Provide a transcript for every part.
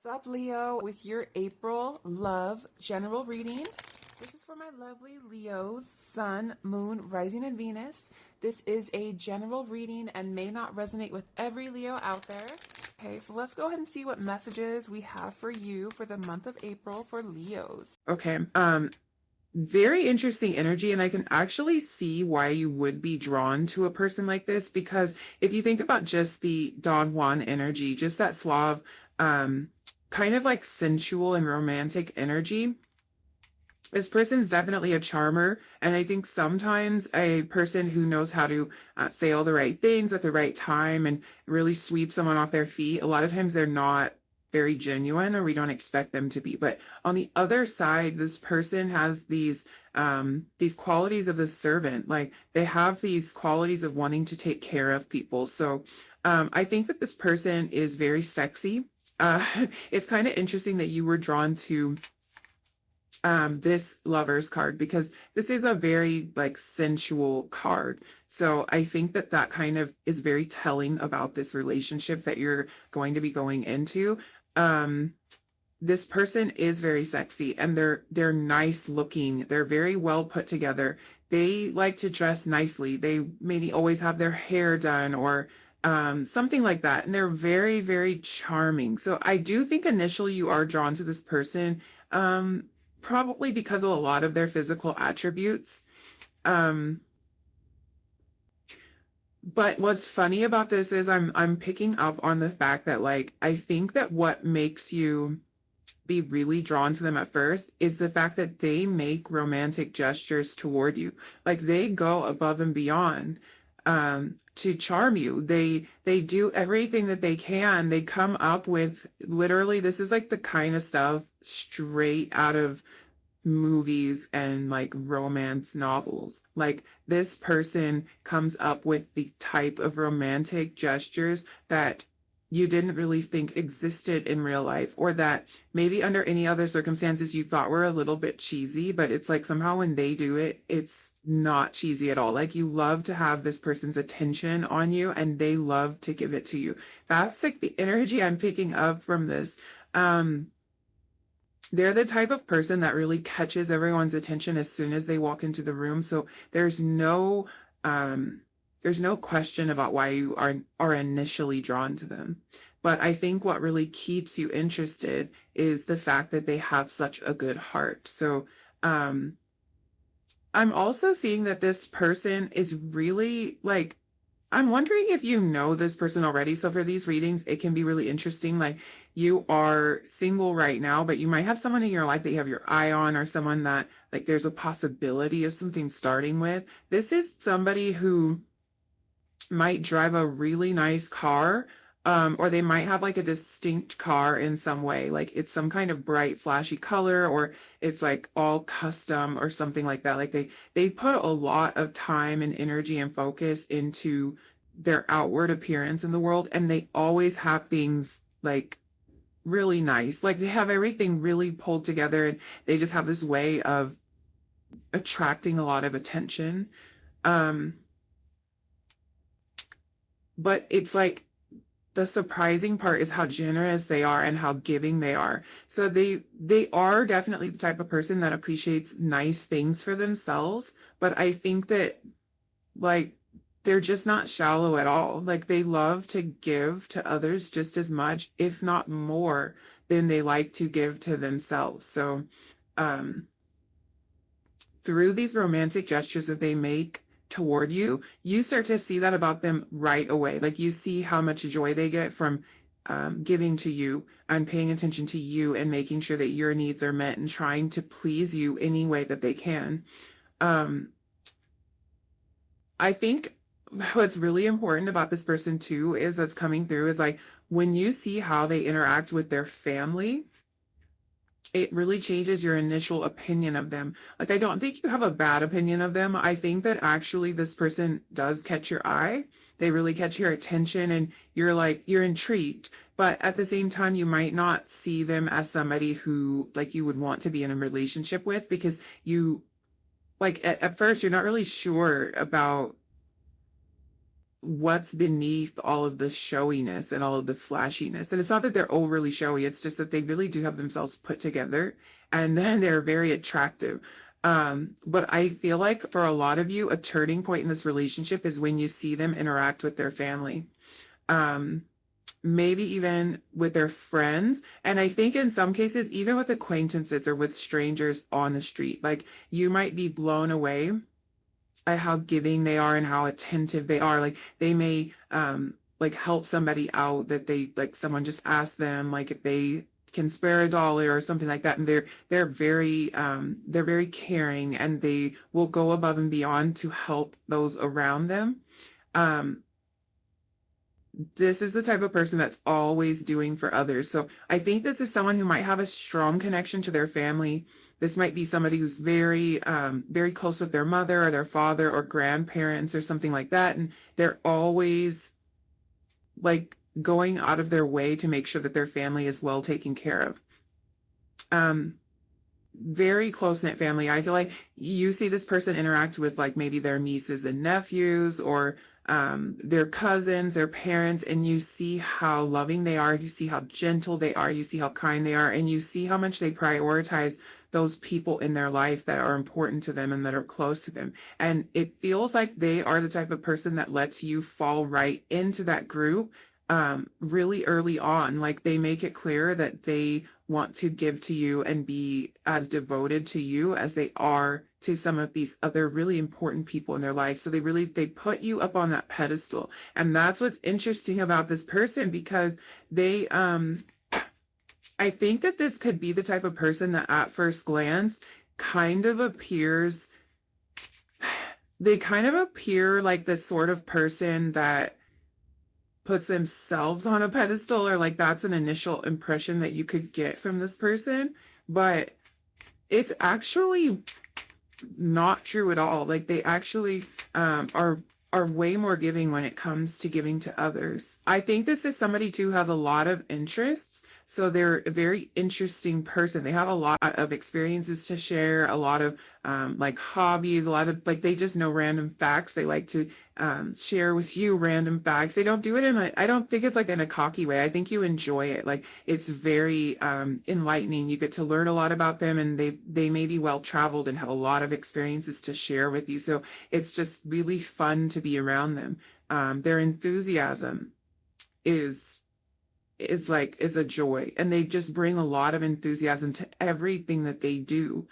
What's up, Leo, with your April love general reading. This is for my lovely Leos, Sun, Moon, Rising, and Venus. This is a general reading and may not resonate with every Leo out there. Okay, so let's go ahead and see what messages we have for you for the month of April for Leos. Okay, very interesting energy, and I can actually see why you would be drawn to a person like this, because if you think about just the Don Juan energy, just that suave, kind of like sensual and romantic energy, this person's definitely a charmer. And I think sometimes a person who knows how to say all the right things at the right time and really sweep someone off their feet, a lot of times they're not very genuine, or we don't expect them to be. But on the other side, this person has these qualities of the servant. Like, they have these qualities of wanting to take care of people. So I think that this person is very sexy. It's kind of interesting that you were drawn to this Lovers card, because this is a very like sensual card. So I think that that kind of is very telling about this relationship that you're going to be going into. This person is very sexy, and they're nice looking. They're very well put together. They like to dress nicely. They maybe always have their hair done, or something like that. And they're very, very charming. So I do think initially you are drawn to this person, probably because of a lot of their physical attributes. But what's funny about this is I'm picking up on the fact that, like, I think that what makes you be really drawn to them at first is the fact that they make romantic gestures toward you. Like, they go above and beyond to charm you. They do everything that they can. They come up with, literally, this is like the kind of stuff straight out of movies and like romance novels. Like, this person comes up with the type of romantic gestures that you didn't really think existed in real life, or that maybe under any other circumstances you thought were a little bit cheesy, but it's like somehow when they do it, it's not cheesy at all. Like, you love to have this person's attention on you, and they love to give it to you. That's like the energy I'm picking up from this. They're the type of person that really catches everyone's attention as soon as they walk into the room. So there's no question about why you are initially drawn to them. But I think what really keeps you interested is the fact that they have such a good heart. So I'm also seeing that this person is really, like, I'm wondering if you know this person already. So for these readings, it can be really interesting. Like, you are single right now, but you might have someone in your life that you have your eye on, or someone that, like, there's a possibility of something starting with. This is somebody who might drive a really nice car, or they might have like a distinct car in some way. Like, it's some kind of bright, flashy color, or it's like all custom or something like that. Like, they put a lot of time and energy and focus into their outward appearance in the world, and they always have things like really nice. Like, they have everything really pulled together, and they just have this way of attracting a lot of attention. But it's like, the surprising part is how generous they are and how giving they are. So they are definitely the type of person that appreciates nice things for themselves. But I think that, like, they're just not shallow at all. Like, they love to give to others just as much, if not more, than they like to give to themselves. So through these romantic gestures that they make toward you, you start to see that about them right away. Like, you see how much joy they get from giving to you and paying attention to you and making sure that your needs are met and trying to please you any way that they can. I think what's really important about this person too is that's coming through is, like, when you see how they interact with their family, it really changes your initial opinion of them. Like, I don't think you have a bad opinion of them. I think that actually this person does catch your eye. They really catch your attention, and you're intrigued. But at the same time, you might not see them as somebody who, like, you would want to be in a relationship with, because you, like, at first, you're not really sure about, what's beneath all of the showiness and all of the flashiness. And it's not that they're overly showy, it's just that they really do have themselves put together, and then they're very attractive. But I feel like for a lot of you, a turning point in this relationship is when you see them interact with their family. Maybe even with their friends. And I think in some cases, even with acquaintances or with strangers on the street, like you might be blown away at how giving they are and how attentive they are. Like they may like help somebody out that they like someone just asked them like if they can spare a dollar or something like that, and they're very caring, and they will go above and beyond to help those around them. This is the type of person that's always doing for others. So I think this is someone who might have a strong connection to their family. This might be somebody who's very close with their mother or their father or grandparents or something like that. And they're always like going out of their way to make sure that their family is well taken care of. Very close-knit family. I feel like you see this person interact with like maybe their nieces and nephews or their cousins, their parents, and you see how loving they are, you see how gentle they are, you see how kind they are, and you see how much they prioritize those people in their life that are important to them and that are close to them. And it feels like they are the type of person that lets you fall right into that group really early on. Like they make it clear that they want to give to you and be as devoted to you as they are to some of these other really important people in their life. So they put you up on that pedestal. And that's what's interesting about this person, because they I think that this could be the type of person that at first glance kind of appears they kind of appear like the sort of person that puts themselves on a pedestal, or like that's an initial impression that you could get from this person, but it's actually not true at all. Like they actually are way more giving when it comes to giving to others. I think this is somebody too who has a lot of interests. So they're a very interesting person. They have a lot of experiences to share, a lot of like hobbies, a lot of like they just know random facts. They like to share with you random facts. They don't do it I don't think it's like in a cocky way. I think you enjoy it. Like it's very enlightening. You get to learn a lot about them, and they may be well traveled and have a lot of experiences to share with you. So it's just really fun to be around them. Their enthusiasm is a joy, and they just bring a lot of enthusiasm to everything that they do.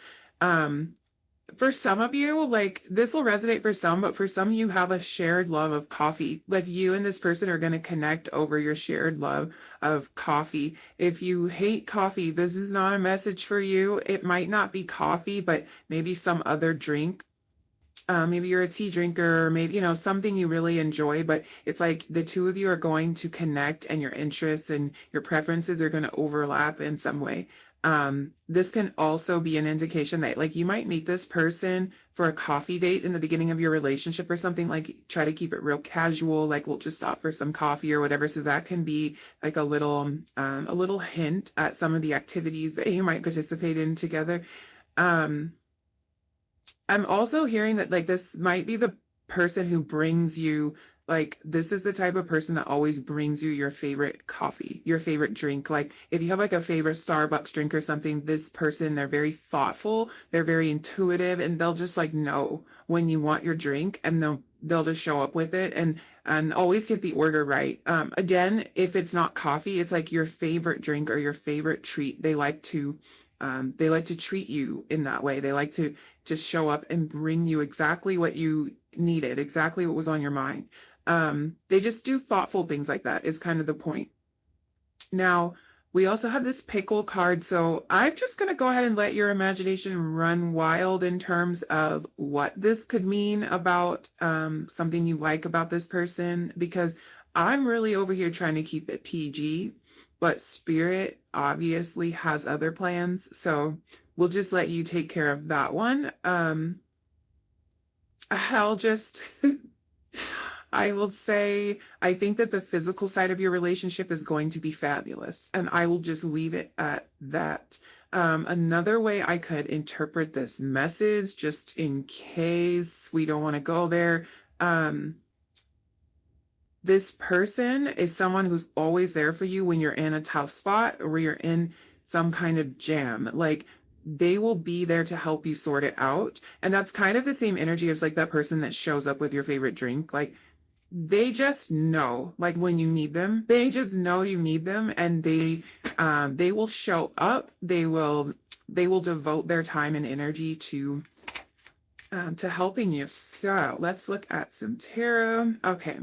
For some of you, like this will resonate for some, but for some you have a shared love of coffee. Like you and this person are going to connect over your shared love of coffee. If you hate coffee, this is not a message for you. It might not be coffee, but maybe some other drink. Maybe you're a tea drinker, or maybe, something you really enjoy, but it's like the two of you are going to connect, and your interests and your preferences are going to overlap in some way. This can also be an indication that like you might meet this person for a coffee date in the beginning of your relationship or something. Like try to keep it real casual, like we'll just stop for some coffee or whatever. So that can be like a little hint at some of the activities that you might participate in together. I'm also hearing that like this might be the person who brings you, like this is the type of person that always brings you your favorite coffee, your favorite drink. Like if you have like a favorite Starbucks drink or something, this person, they're very thoughtful, they're very intuitive, and they'll just like know when you want your drink, and they'll just show up with it and always get the order right. Again, if it's not coffee, it's like your favorite drink or your favorite treat. They like to treat you in that way. They like to just show up and bring you exactly what you needed, exactly what was on your mind. They just do thoughtful things like that is kind of the point. Now, we also have this pickle card, so I'm just going to go ahead and let your imagination run wild in terms of what this could mean about something you like about this person, because I'm really over here trying to keep it PG, but Spirit obviously has other plans, so we'll just let you take care of that one. I'll just I will say, I think that the physical side of your relationship is going to be fabulous, and I will just leave it at that. Another way I could interpret this message, just in case we don't want to go there, this person is someone who's always there for you when you're in a tough spot or you're in some kind of jam. Like, they will be there to help you sort it out. And that's kind of the same energy as like that person that shows up with your favorite drink. Like, they just know, like, when you need them, they just know you need them, and they will show up. They will devote their time and energy to helping you. So let's look at some tarot. Okay.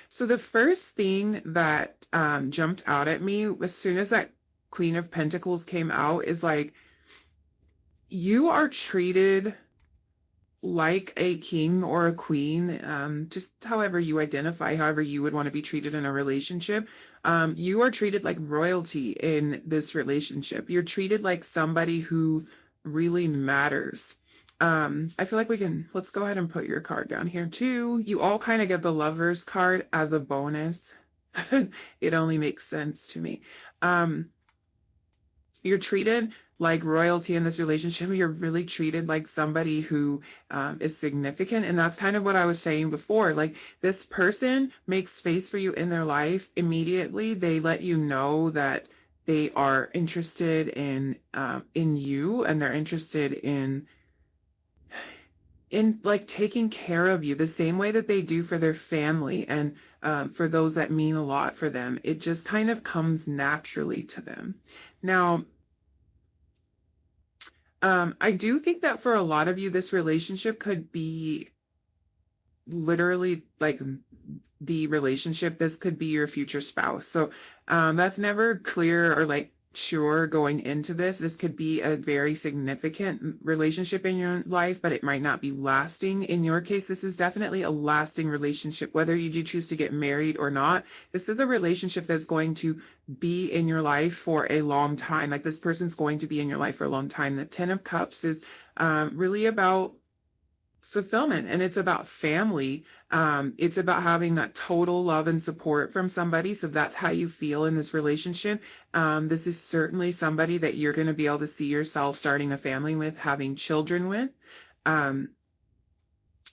So the first thing that jumped out at me as soon as that Queen of Pentacles came out is like, you are treated like a king or a queen, just however you identify, however you would want to be treated in a relationship. You are treated like royalty in this relationship. You're treated like somebody who really matters. I feel like let's go ahead and put your card down here too. You all kind of get the Lovers card as a bonus. It only makes sense to me. You're treated like royalty in this relationship. You're really treated like somebody who is significant. And that's kind of what I was saying before. Like, this person makes space for you in their life immediately. They let you know that they are interested in you, and they're interested in like taking care of you the same way that they do for their family and for those that mean a lot for them. It just kind of comes naturally to them. Now, I do think that for a lot of you, this relationship could be literally like the relationship. This could be your future spouse. So that's never clear or like sure going into this. This could be a very significant relationship in your life, but it might not be lasting. In your case, this is definitely a lasting relationship, whether you do choose to get married or not. This is a relationship that's going to be in your life for a long time. Like, this person's going to be in your life for a long time. The Ten of Cups is really about fulfillment, and it's about family. It's about having that total love and support from somebody. So that's how you feel in this relationship. This is certainly somebody that you're going to be able to see yourself starting a family with, having children with.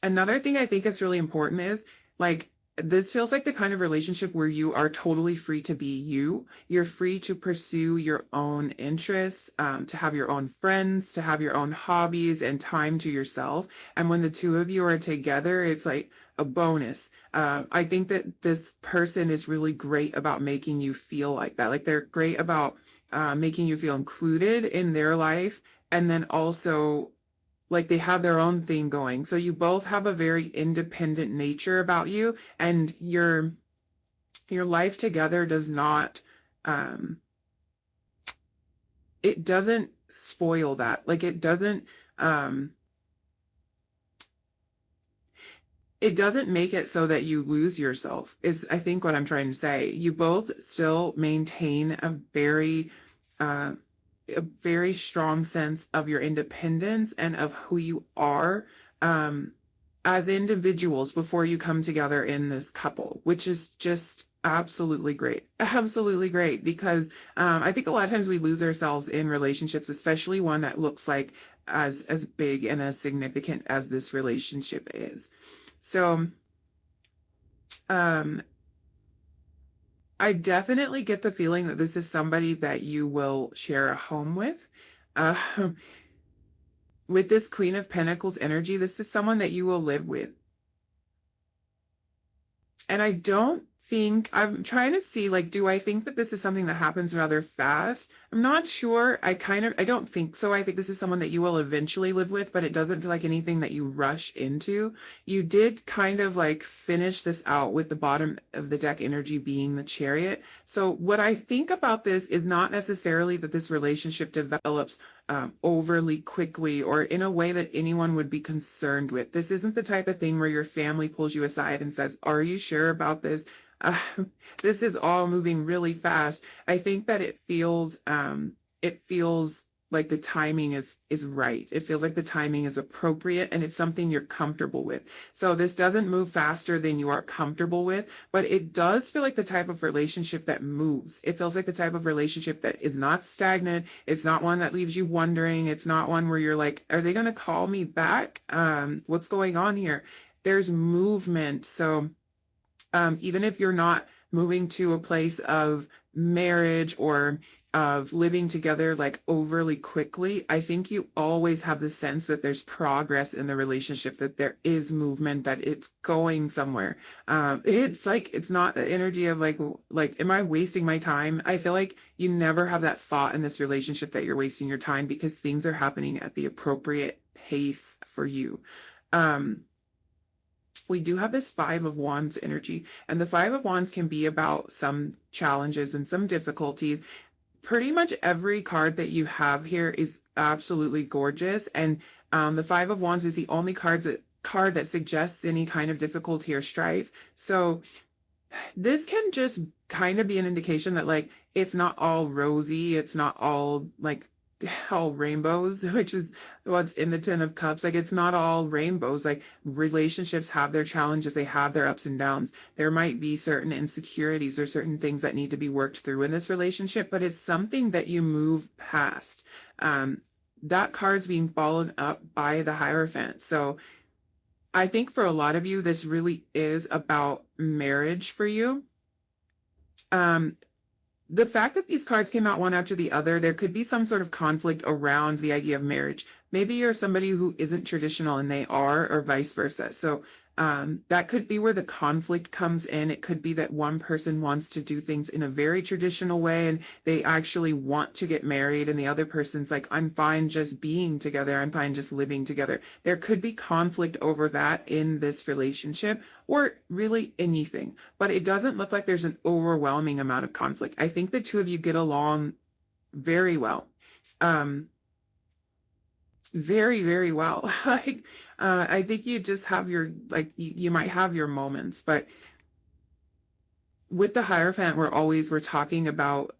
Another thing I think is really important is, like, this feels like the kind of relationship where you are totally free to be you. You're free to pursue your own interests, to have your own friends, to have your own hobbies and time to yourself. And when the two of you are together, it's like a bonus. I think that this person is really great about making you feel like that. Like, they're great about making you feel included in their life, and then also, like, they have their own thing going. So you both have a very independent nature about you, and your life together does not it doesn't spoil that. Like, it doesn't make it so that you lose yourself, is I think what I'm trying to say. You both still maintain a very strong sense of your independence and of who you are as individuals before you come together in this couple, which is just absolutely great. Absolutely great, because I think a lot of times we lose ourselves in relationships, especially one that looks like as big and as significant as this relationship is. So I definitely get the feeling that this is somebody that you will share a home with. With this Queen of Pentacles energy, this is someone that you will live with. And I'm trying to see, like, do I think that this is something that happens rather fast? I'm not sure. I don't think so. I think this is someone that you will eventually live with, but it doesn't feel like anything that you rush into. You did kind of like finish this out with the bottom of the deck energy being the Chariot. So what I think about this is not necessarily that this relationship develops overly quickly or in a way that anyone would be concerned with. This isn't the type of thing where your family pulls you aside and says, "Are you sure about this?" This is all moving really fast. I think that it feels like the timing is right. It feels like the timing is appropriate, and it's something you're comfortable with. So this doesn't move faster than you are comfortable with, but it does feel like the type of relationship that moves. It feels like the type of relationship that is not stagnant. It's not one that leaves you wondering. It's not one where you're like, are they going to call me back? What's going on here? There's movement. So Even if you're not moving to a place of marriage or of living together like overly quickly, I think you always have the sense that there's progress in the relationship, that there is movement, that it's going somewhere. It's like, it's not the energy of like, am I wasting my time? I feel like you never have that thought in this relationship that you're wasting your time, because things are happening at the appropriate pace for you. We do have this Five of Wands energy, and the Five of Wands can be about some challenges and some difficulties. Pretty much every card that you have here is absolutely gorgeous, and the Five of Wands is the only card that suggests any kind of difficulty or strife. So this can just kind of be an indication that like it's not all rosy, it's not all like all rainbows, which is what's in the Ten of Cups. Like, it's not all rainbows. Like, relationships have their challenges, they have their ups and downs. There might be certain insecurities or certain things that need to be worked through in this relationship, but it's something that you move past. That card's being followed up by the Hierophant. So I think for a lot of you, this really is about marriage for you. The fact that these cards came out one after the other, there could be some sort of conflict around the idea of marriage. Maybe you're somebody who isn't traditional and they are, or vice versa. So that could be where the conflict comes in. It could be that one person wants to do things in a very traditional way and they actually want to get married, and the other person's like, I'm fine just being together, I'm fine just living together. There could be conflict over that in this relationship, or really anything, but it doesn't look like there's an overwhelming amount of conflict. I think the two of you get along very well. Very, very well. Like, I think you just have your, like, you might have your moments, but with the Hierophant, we're talking about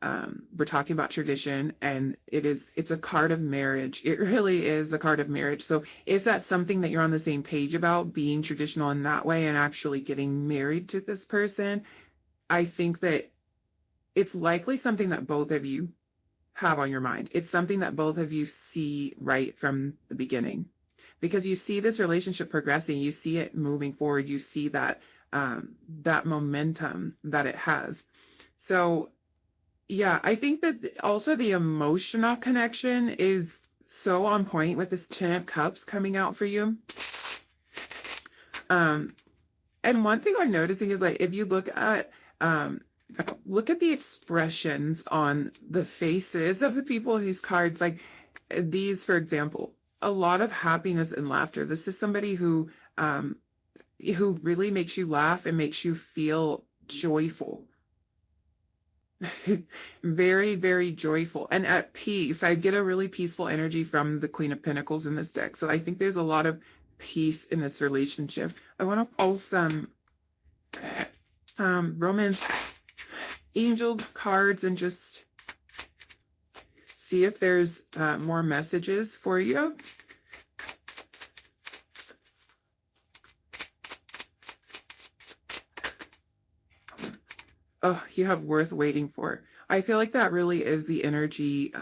tradition, and it's a card of marriage. It really is a card of marriage. So if that's something that you're on the same page about, being traditional in that way and actually getting married to this person, I think that it's likely something that both of you have on your mind. It's something that both of you see right from the beginning, because you see this relationship progressing, you see it moving forward, you see that that momentum that it has. So yeah, I think that also the emotional connection is so on point with this Ten of Cups coming out for you. And one thing I'm noticing is, like, if you look at the expressions on the faces of the people in these cards, like these, for example, a lot of happiness and laughter. This is somebody who really makes you laugh and makes you feel joyful. Very, very joyful and at peace. I get a really peaceful energy from the Queen of Pentacles in this deck. So I think there's a lot of peace in this relationship. I want to pull some romance angel cards and just see if there's more messages for you. Oh, you have worth waiting for. I feel like that really is the energy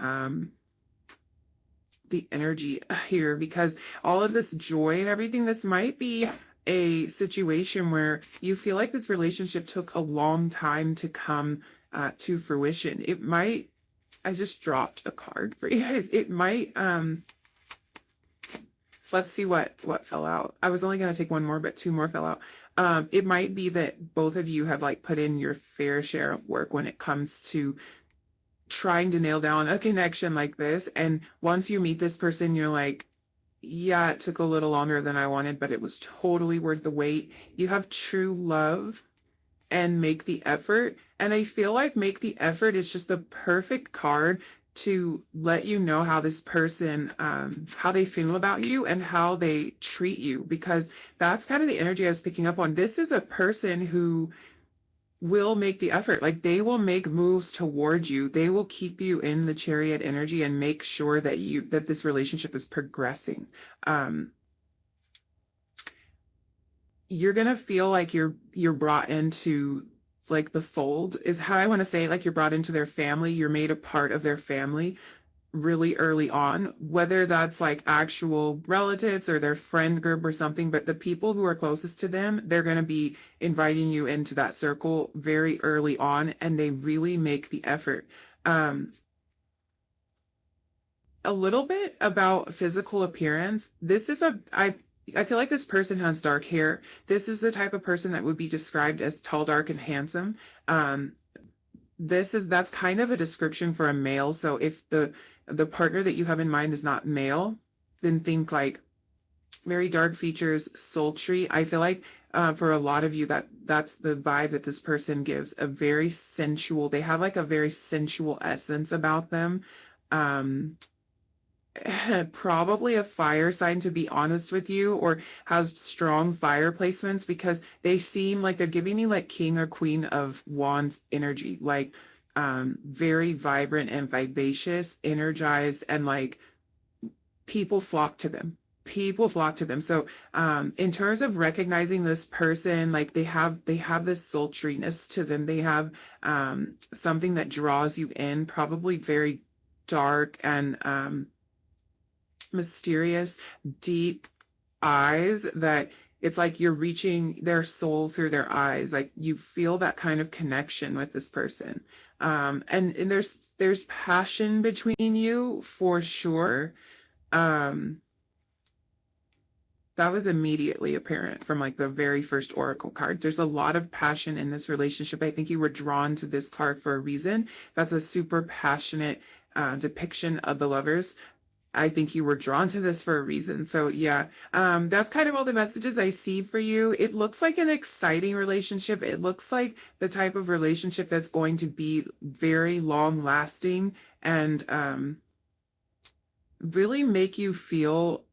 here, because all of this joy and everything, this might be a situation where you feel like this relationship took a long time to come to fruition. It might, I just dropped a card for you guys. It might, let's see what fell out. I was only going to take one more, but two more fell out. It might be that both of you have like put in your fair share of work when it comes to trying to nail down a connection like this. And once you meet this person, you're like, yeah, it took a little longer than I wanted, but it was totally worth the wait. You have true love and make the effort. And I feel like make the effort is just the perfect card to let you know how this person, how they feel about you and how they treat you, because that's kind of the energy I was picking up on. This is a person who will make the effort. Like, they will make moves towards you. They will keep you in the Chariot energy and make sure that this relationship is progressing. You're gonna feel like you're brought into, like, the fold is how I want to say it. Like, you're brought into their family, you're made a part of their family. really early on, whether that's like actual relatives or their friend group or something, but the people who are closest to them, they're going to be inviting you into that circle very early on, and they really make the effort. Um, a little bit about physical appearance. I feel like this person has dark hair. This is the type of person that would be described as tall, dark, and handsome. Um, that's kind of a description for a male. So if the partner that you have in mind is not male, then think like very dark features, sultry. I feel like for a lot of you that's the vibe that this person gives. A very sensual. They have like a very sensual essence about them. Um, Probably a fire sign, to be honest with you, or has strong fire placements, because they seem like they're giving me like king or queen of wands energy, like very vibrant and vivacious, energized, and like people flock to them. People flock to them. So in terms of recognizing this person, like they have this sultriness to them. They have something that draws you in, probably very dark and mysterious, deep eyes that it's like you're reaching their soul through their eyes. Like you feel that kind of connection with this person. And there's passion between you for sure. Um, that was immediately apparent from like the very first oracle card. There's a lot of passion in this relationship. I think you were drawn to this card for a reason. That's a super passionate depiction of the lovers. I think you were drawn to this for a reason. So yeah, that's kind of all the messages I see for you. It looks like an exciting relationship. It looks like the type of relationship that's going to be very long lasting and really make you feel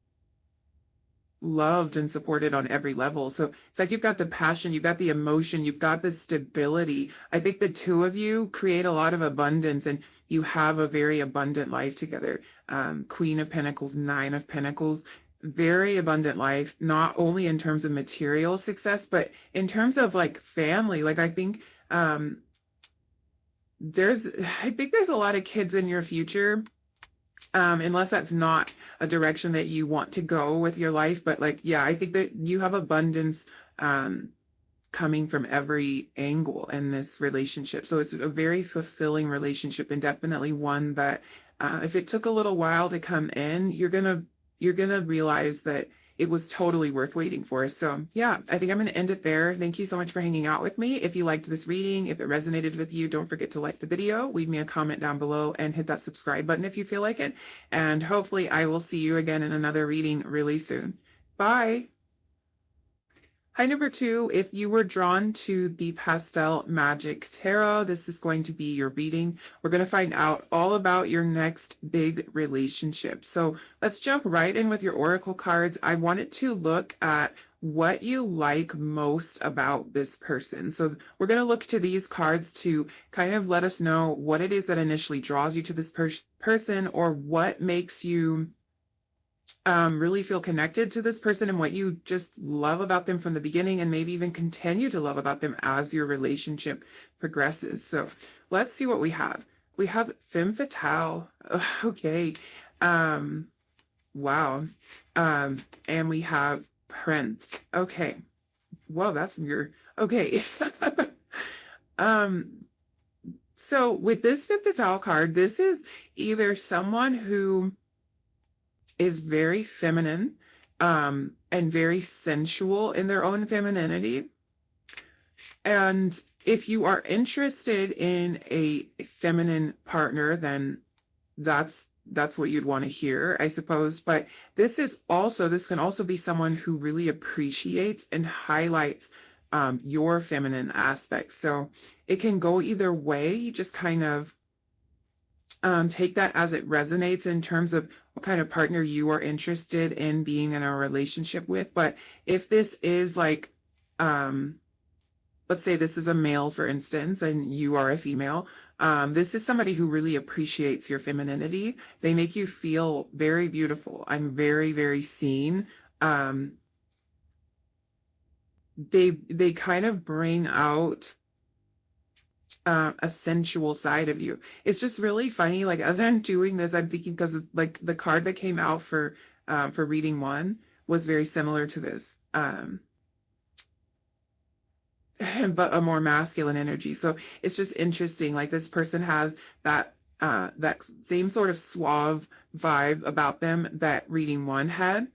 loved and supported on every level. So it's like you've got the passion, you've got the emotion, you've got the stability. I think the two of you create a lot of abundance, and you have a very abundant life together. Queen of Pentacles, Nine of Pentacles, very abundant life, not only in terms of material success, but in terms of like family. Like there's I think there's a lot of kids in your future, unless that's not a direction that you want to go with your life. But like, yeah, I think that you have abundance coming from every angle in this relationship. So it's a very fulfilling relationship, and definitely one that if it took a little while to come in, you're gonna realize that it was totally worth waiting for. So yeah, I think I'm going to end it there. Thank you so much for hanging out with me. If you liked this reading, if it resonated with you, don't forget to like the video, leave me a comment down below, and hit that subscribe button if you feel like it. And hopefully I will see you again in another reading really soon. Bye. Hi, number 2. If you were drawn to the Pastel Magic Tarot, this is going to be your reading. We're going to find out all about your next big relationship. So let's jump right in with your oracle cards. I wanted to look at what you like most about this person. So we're going to look to these cards to kind of let us know what it is that initially draws you to this person, or what makes you really feel connected to this person, and what you just love about them from the beginning, and maybe even continue to love about them as your relationship progresses. So let's see what we have. We have femme fatale. Okay. Wow. And we have prince. Okay. Whoa, that's weird. Okay. So with this femme fatale card, this is either someone who is very feminine and very sensual in their own femininity. And if you are interested in a feminine partner, then that's what you'd want to hear, I suppose. But this can also be someone who really appreciates and highlights your feminine aspects. So it can go either way. You just kind of take that as it resonates in terms of what kind of partner you are interested in being in a relationship with. But if this is like, let's say this is a male, for instance, and you are a female, this is somebody who really appreciates your femininity. They make you feel very beautiful. I'm very, very seen. They kind of bring out a sensual side of you. It's just really funny. Like as I'm doing this, I'm thinking because like the card that came out for reading one was very similar to this. But a more masculine energy. So it's just interesting. Like this person has that same sort of suave vibe about them that reading one had.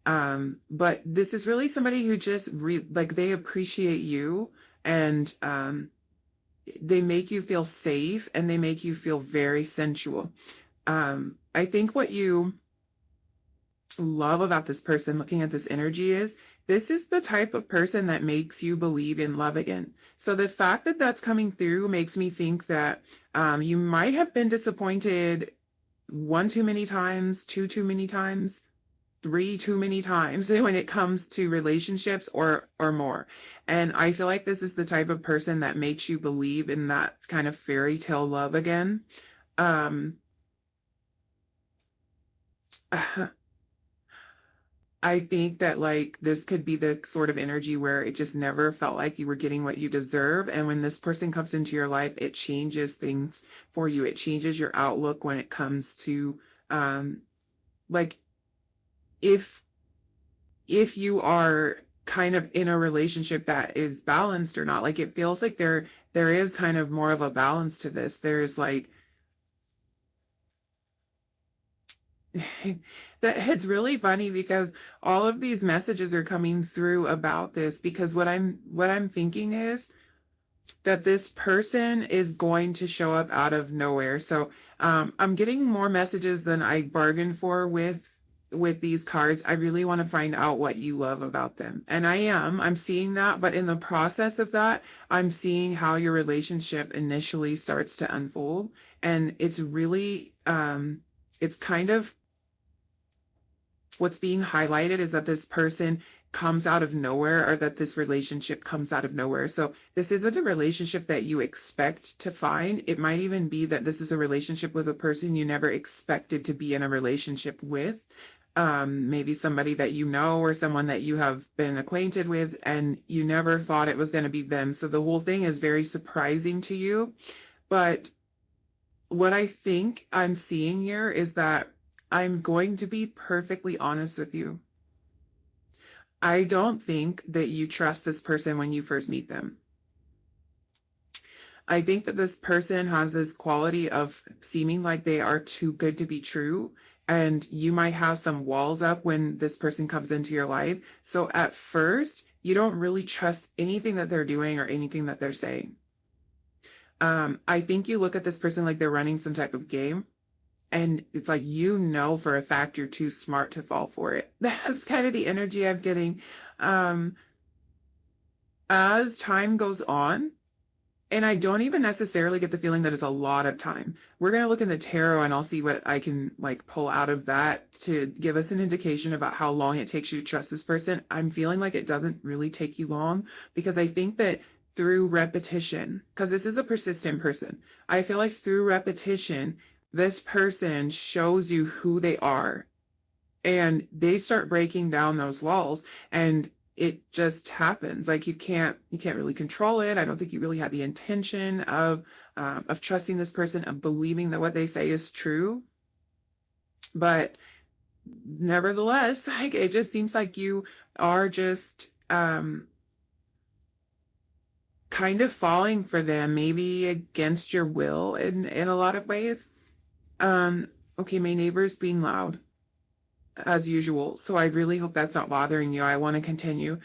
But this is really somebody who just like they appreciate you, and they make you feel safe, and they make you feel very sensual. I think what you love about this person, looking at this energy, is this is the type of person that makes you believe in love again. So the fact that that's coming through makes me think that you might have been disappointed one too many times, two too many times, three too many times when it comes to relationships or more. And I feel like this is the type of person that makes you believe in that kind of fairy tale love again. I think that like this could be the sort of energy where it just never felt like you were getting what you deserve. And when this person comes into your life, it changes things for you. It changes your outlook when it comes to like if you are kind of in a relationship that is balanced or not. Like it feels like there is kind of more of a balance to this. There's like that it's really funny because all of these messages are coming through about this, because what I'm thinking is that this person is going to show up out of nowhere. So I'm getting more messages than I bargained for with these cards. I really want to find out what you love about them. And I'm seeing that, but in the process of that, I'm seeing how your relationship initially starts to unfold. And it's really, it's kind of what's being highlighted is that this person comes out of nowhere, or that this relationship comes out of nowhere. So this isn't a relationship that you expect to find. It might even be that this is a relationship with a person you never expected to be in a relationship with. Maybe somebody that you know, or someone that you have been acquainted with, and you never thought it was going to be them. So the whole thing is very surprising to you. But what I think I'm seeing here is that I'm going to be perfectly honest with you. I don't think that you trust this person when you first meet them. I think that this person has this quality of seeming like they are too good to be true, and you might have some walls up when this person comes into your life. So at first, you don't really trust anything that they're doing or anything that they're saying. I think you look at this person like they're running some type of game. And it's like, you know, for a fact, you're too smart to fall for it. That's kind of the energy I'm getting. As time goes on, and I don't even necessarily get the feeling that it's a lot of time. We're going to look in the tarot, and I'll see what I can like pull out of that to give us an indication about how long it takes you to trust this person. I'm feeling like it doesn't really take you long, because I think that through repetition, because this is a persistent person, I feel like through repetition, this person shows you who they are, and they start breaking down those walls, and it just happens. Like you can't really control it. I don't think you really had the intention of trusting this person, of believing that what they say is true. But nevertheless, like it just seems like you are just kind of falling for them, maybe against your will in a lot of ways. Okay, my neighbor's being loud as usual, so I really hope that's not bothering you. I want to continue.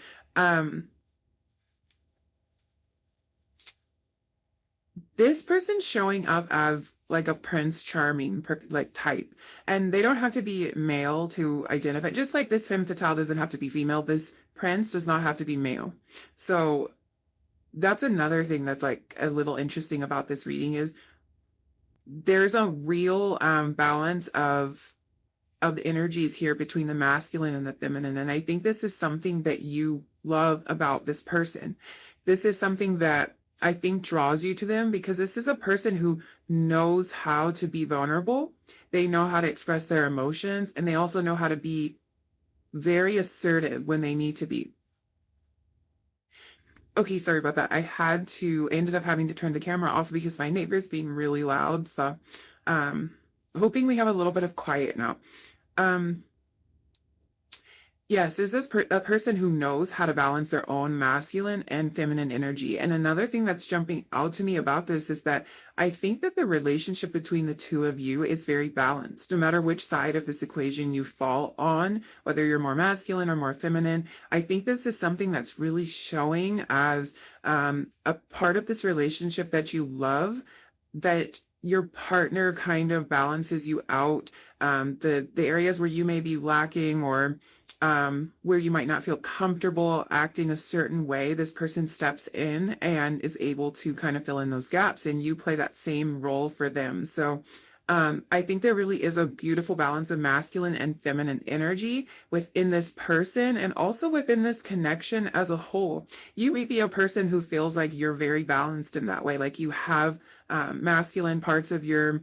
This person's showing up as like a Prince Charming like type, and they don't have to be male to identify. Just like this femme fatale doesn't have to be female, this prince does not have to be male. So that's another thing that's like a little interesting about this reading, is there's a real balance of the energies here between the masculine and the feminine. And I think this is something that you love about this person. This is something that I think draws you to them, because this is a person who knows how to be vulnerable. They know how to express their emotions, and they also know how to be very assertive when they need to be. Okay, sorry about that. I ended up having to turn the camera off because my neighbor's being really loud. So, um, hoping we have a little bit of quiet now. Um, Yes, is this a person who knows how to balance their own masculine and feminine energy? And another thing that's jumping out to me about this is that I think that the relationship between the two of you is very balanced. No matter which side of this equation you fall on, whether you're more masculine or more feminine, I think this is something that's really showing as a part of this relationship that you love, that your partner kind of balances you out. The areas where you may be lacking, or where you might not feel comfortable acting a certain way, this person steps in and is able to kind of fill in those gaps, and you play that same role for them. So I think there really is a beautiful balance of masculine and feminine energy within this person and also within this connection as a whole. You may be a person who feels like you're very balanced in that way, like you have masculine parts of your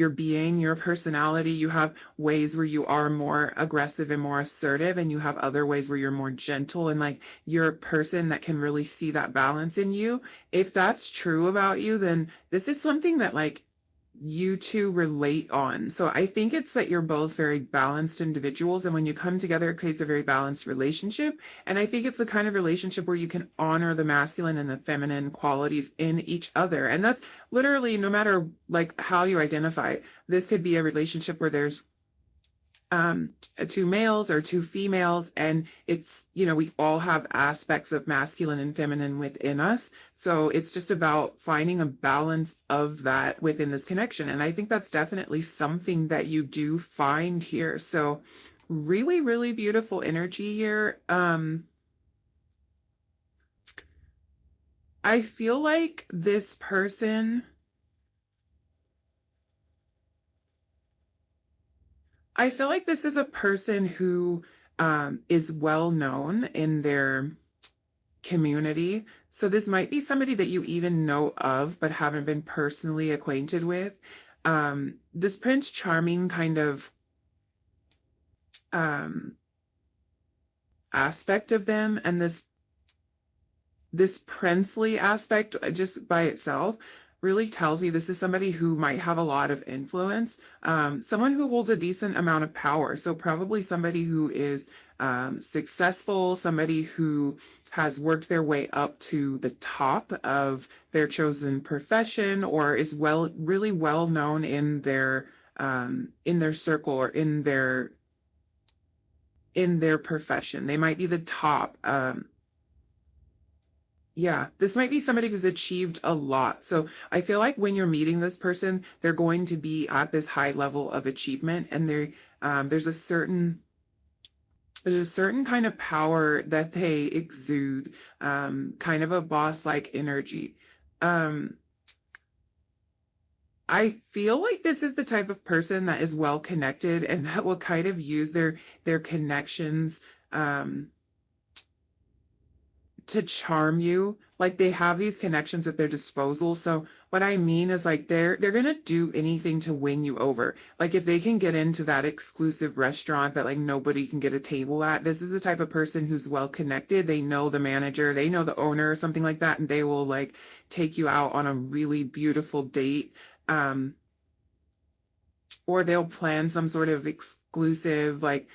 being, your personality. You have ways where you are more aggressive and more assertive, and you have other ways where you're more gentle, and like you're a person that can really see that balance in you. If that's true about you, then this is something that like you two relate on. So I think it's that you're both very balanced individuals, and when you come together, it creates a very balanced relationship. And I think it's the kind of relationship where you can honor the masculine and the feminine qualities in each other. And that's literally, no matter like how you identify, this could be a relationship where there's two males or two females, and it's, you know, we all have aspects of masculine and feminine within us. So it's just about finding a balance of that within this connection. And I think that's definitely something that you do find here. So really, really beautiful energy here. I feel like this person, I feel like this is a person who is well known in their community. So this might be somebody that you even know of but haven't been personally acquainted with. This Prince Charming kind of aspect of them, and this princely aspect just by itself really tells me this is somebody who might have a lot of influence, someone who holds a decent amount of power. So probably somebody who is successful, somebody who has worked their way up to the top of their chosen profession, or is really well known in their circle, or in their profession. They might be the top. Yeah, this might be somebody who's achieved a lot. So I feel like when you're meeting this person, they're going to be at this high level of achievement, and there's a certain kind of power that they exude, kind of a boss-like energy. I feel like this is the type of person that is well connected and that will kind of use their connections to charm you. Like they have these connections at their disposal. So what I mean is like they're gonna do anything to win you over. Like if they can get into that exclusive restaurant that like nobody can get a table at, this is the type of person who's well connected. They know the manager, they know the owner or something like that, and they will like take you out on a really beautiful date. Or they'll plan some sort of exclusive like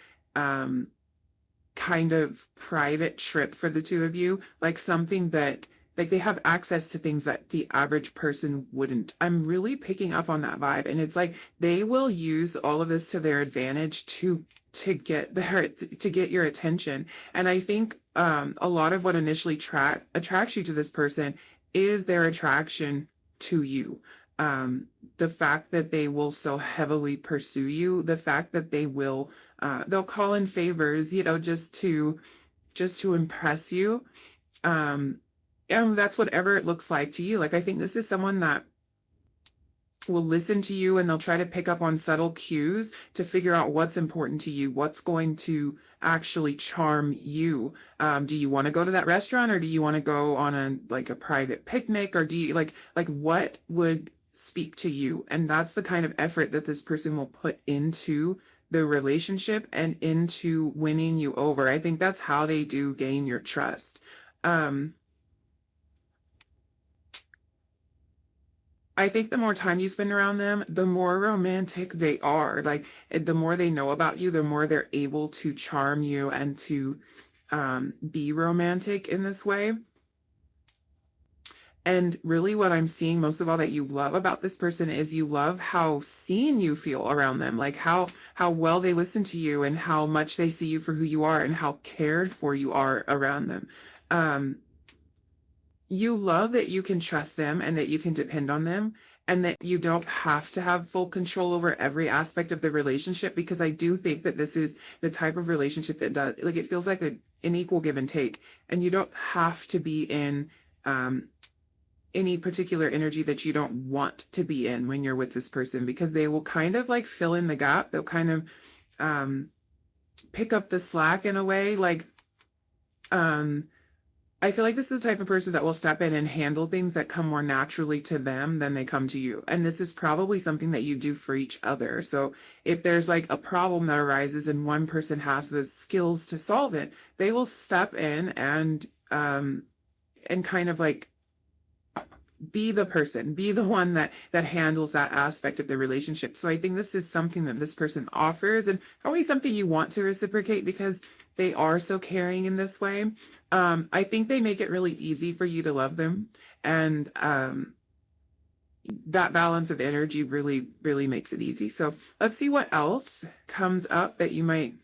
kind of private trip for the two of you, like something that like they have access to things that the average person wouldn't. I'm really picking up on that vibe, and it's like they will use all of this to their advantage to get your attention. And I think a lot of what initially attracts you to this person is their attraction to you. The fact that they will so heavily pursue you, the fact that they'll call in favors, you know, just to impress you. And that's whatever it looks like to you. Like I think this is someone that will listen to you, and they'll try to pick up on subtle cues to figure out what's important to you, what's going to actually charm you. Do you want to go to that restaurant, or do you want to go on a private picnic, or do you like what would speak to you? And that's the kind of effort that this person will put into the relationship and into winning you over. I think that's how they do gain your trust. I think the more time you spend around them, the more romantic they are. Like, the more they know about you, the more they're able to charm you and to be romantic in this way. And really what I'm seeing most of all that you love about this person is you love how seen you feel around them, like how well they listen to you and how much they see you for who you are and how cared for you are around them. Um, you love that you can trust them and that you can depend on them and that you don't have to have full control over every aspect of the relationship, because I do think that this is the type of relationship that does, like, it feels like an equal give and take, and you don't have to be in any particular energy that you don't want to be in when you're with this person, because they will kind of like fill in the gap. They'll kind of pick up the slack in a way. Like, I feel like this is the type of person that will step in and handle things that come more naturally to them than they come to you. And this is probably something that you do for each other. So if there's like a problem that arises and one person has the skills to solve it, they will step in and kind of like be the person, be the one that handles that aspect of the relationship. So I think this is something that this person offers, and probably something you want to reciprocate because they are so caring in this way. I think they make it really easy for you to love them, and that balance of energy really, really makes it easy. So let's see what else comes up that you might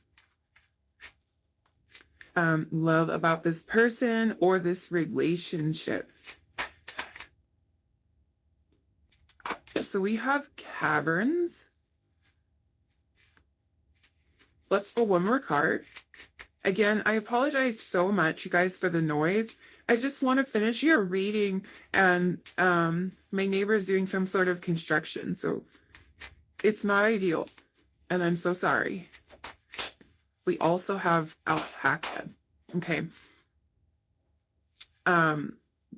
love about this person or this relationship. So we have caverns. Let's pull one more card. Again, I apologize so much, you guys, for the noise. I just want to finish your reading, and my neighbor is doing some sort of construction, so it's not ideal, and I'm so sorry. We also have alpaca. Okay.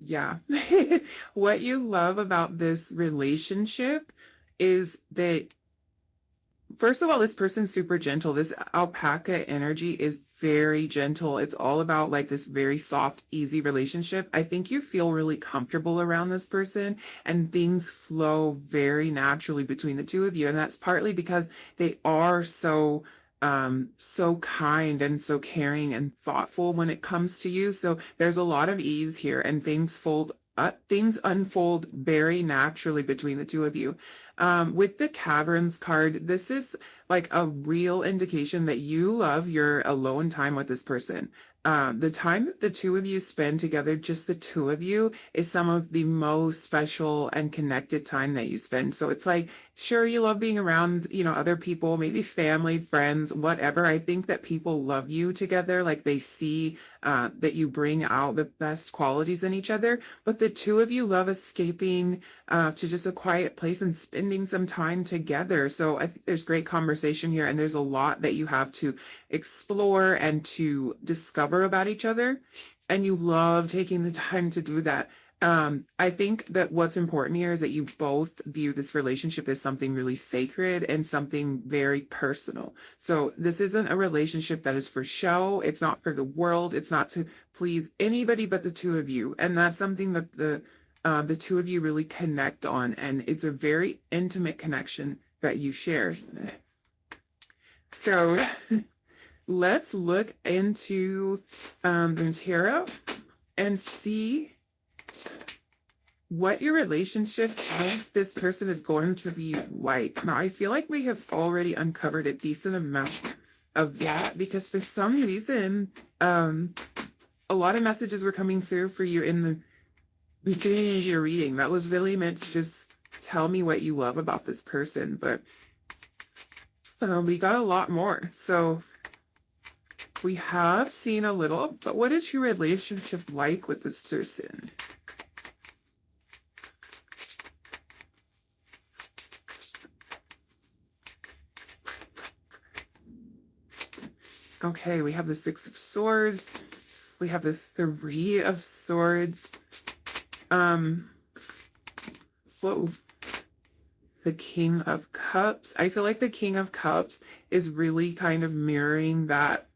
Yeah. What you love about this relationship is that, first of all, this person's super gentle. This alpaca energy is very gentle. It's all about like this very soft, easy relationship. I think you feel really comfortable around this person and things flow very naturally between the two of you. And that's partly because they are so kind and so caring and thoughtful when it comes to you. So there's a lot of ease here, and things unfold very naturally between the two of you. With the Caverns card, this is like a real indication that you love your alone time with this person. The time that the two of you spend together, just the two of you, is some of the most special and connected time that you spend. So it's like, sure, you love being around, other people, maybe family, friends, whatever. I think that people love you together. Like, they see that you bring out the best qualities in each other. But the two of you love escaping to just a quiet place and spending some time together. So I think there's great conversation here, and there's a lot that you have to explore and to discover about each other. And you love taking the time to do that. I think that what's important here is that you both view this relationship as something really sacred and something very personal. So this isn't a relationship that is for show. It's not for the world. It's not to please anybody but the two of you. And that's something that the two of you really connect on. And it's a very intimate connection that you share. So let's look into the tarot and see what your relationship with this person is going to be like. Now, I feel like we have already uncovered a decent amount of that, because for some reason, a lot of messages were coming through for you in the beginning of your reading. That was really meant to just tell me what you love about this person, but we got a lot more. So we have seen a little, but what is your relationship like with this person? Okay, we have the Six of Swords. We have the Three of Swords. Whoa. The King of Cups. I feel like the King of Cups is really kind of mirroring that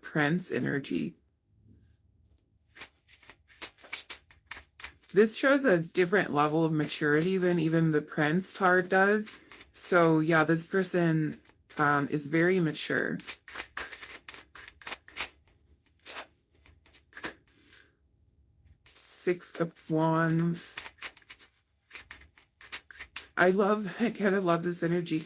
Prince energy. this shows a different level of maturity than even the Prince card does. So yeah, this person is very mature. Six of Wands. I kind of love this energy.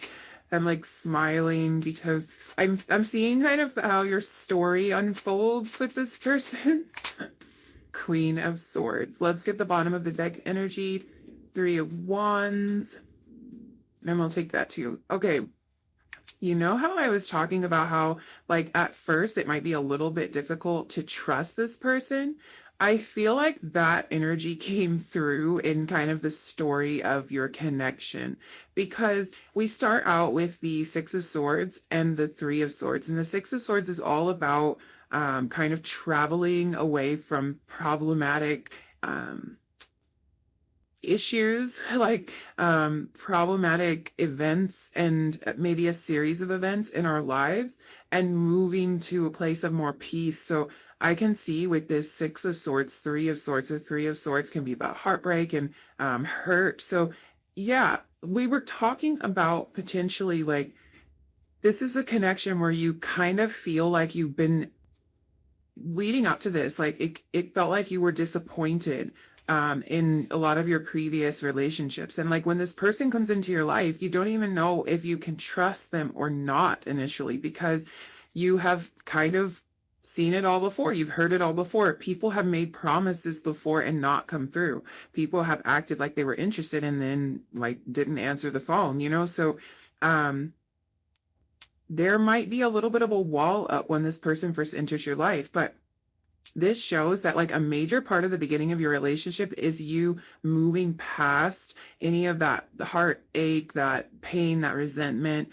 I'm like smiling because I'm seeing kind of how your story unfolds with this person. Queen of Swords. Let's get the bottom of the deck energy. Three of Wands. And we'll take that too. Okay. You know how I was talking about how, like, at first it might be a little bit difficult to trust this person? I feel like that energy came through in kind of the story of your connection, because we start out with the Six of Swords and the Three of Swords. And the Six of Swords is all about kind of traveling away from problematic issues, like problematic events and maybe a series of events in our lives, and moving to a place of more peace. So I can see with this Six of Swords, Three of Swords, the Three of Swords can be about heartbreak and hurt. So yeah, we were talking about potentially like, this is a connection where you kind of feel like you've been leading up to this, like it felt like you were disappointed in a lot of your previous relationships. And like when this person comes into your life, you don't even know if you can trust them or not initially, because you have kind of seen it all before. You've heard it all before. People have made promises before and not come through. People have acted like they were interested and then like didn't answer the phone, you know? So, there might be a little bit of a wall up when this person first enters your life, but this shows that like a major part of the beginning of your relationship is you moving past any of that heartache, that pain, that resentment,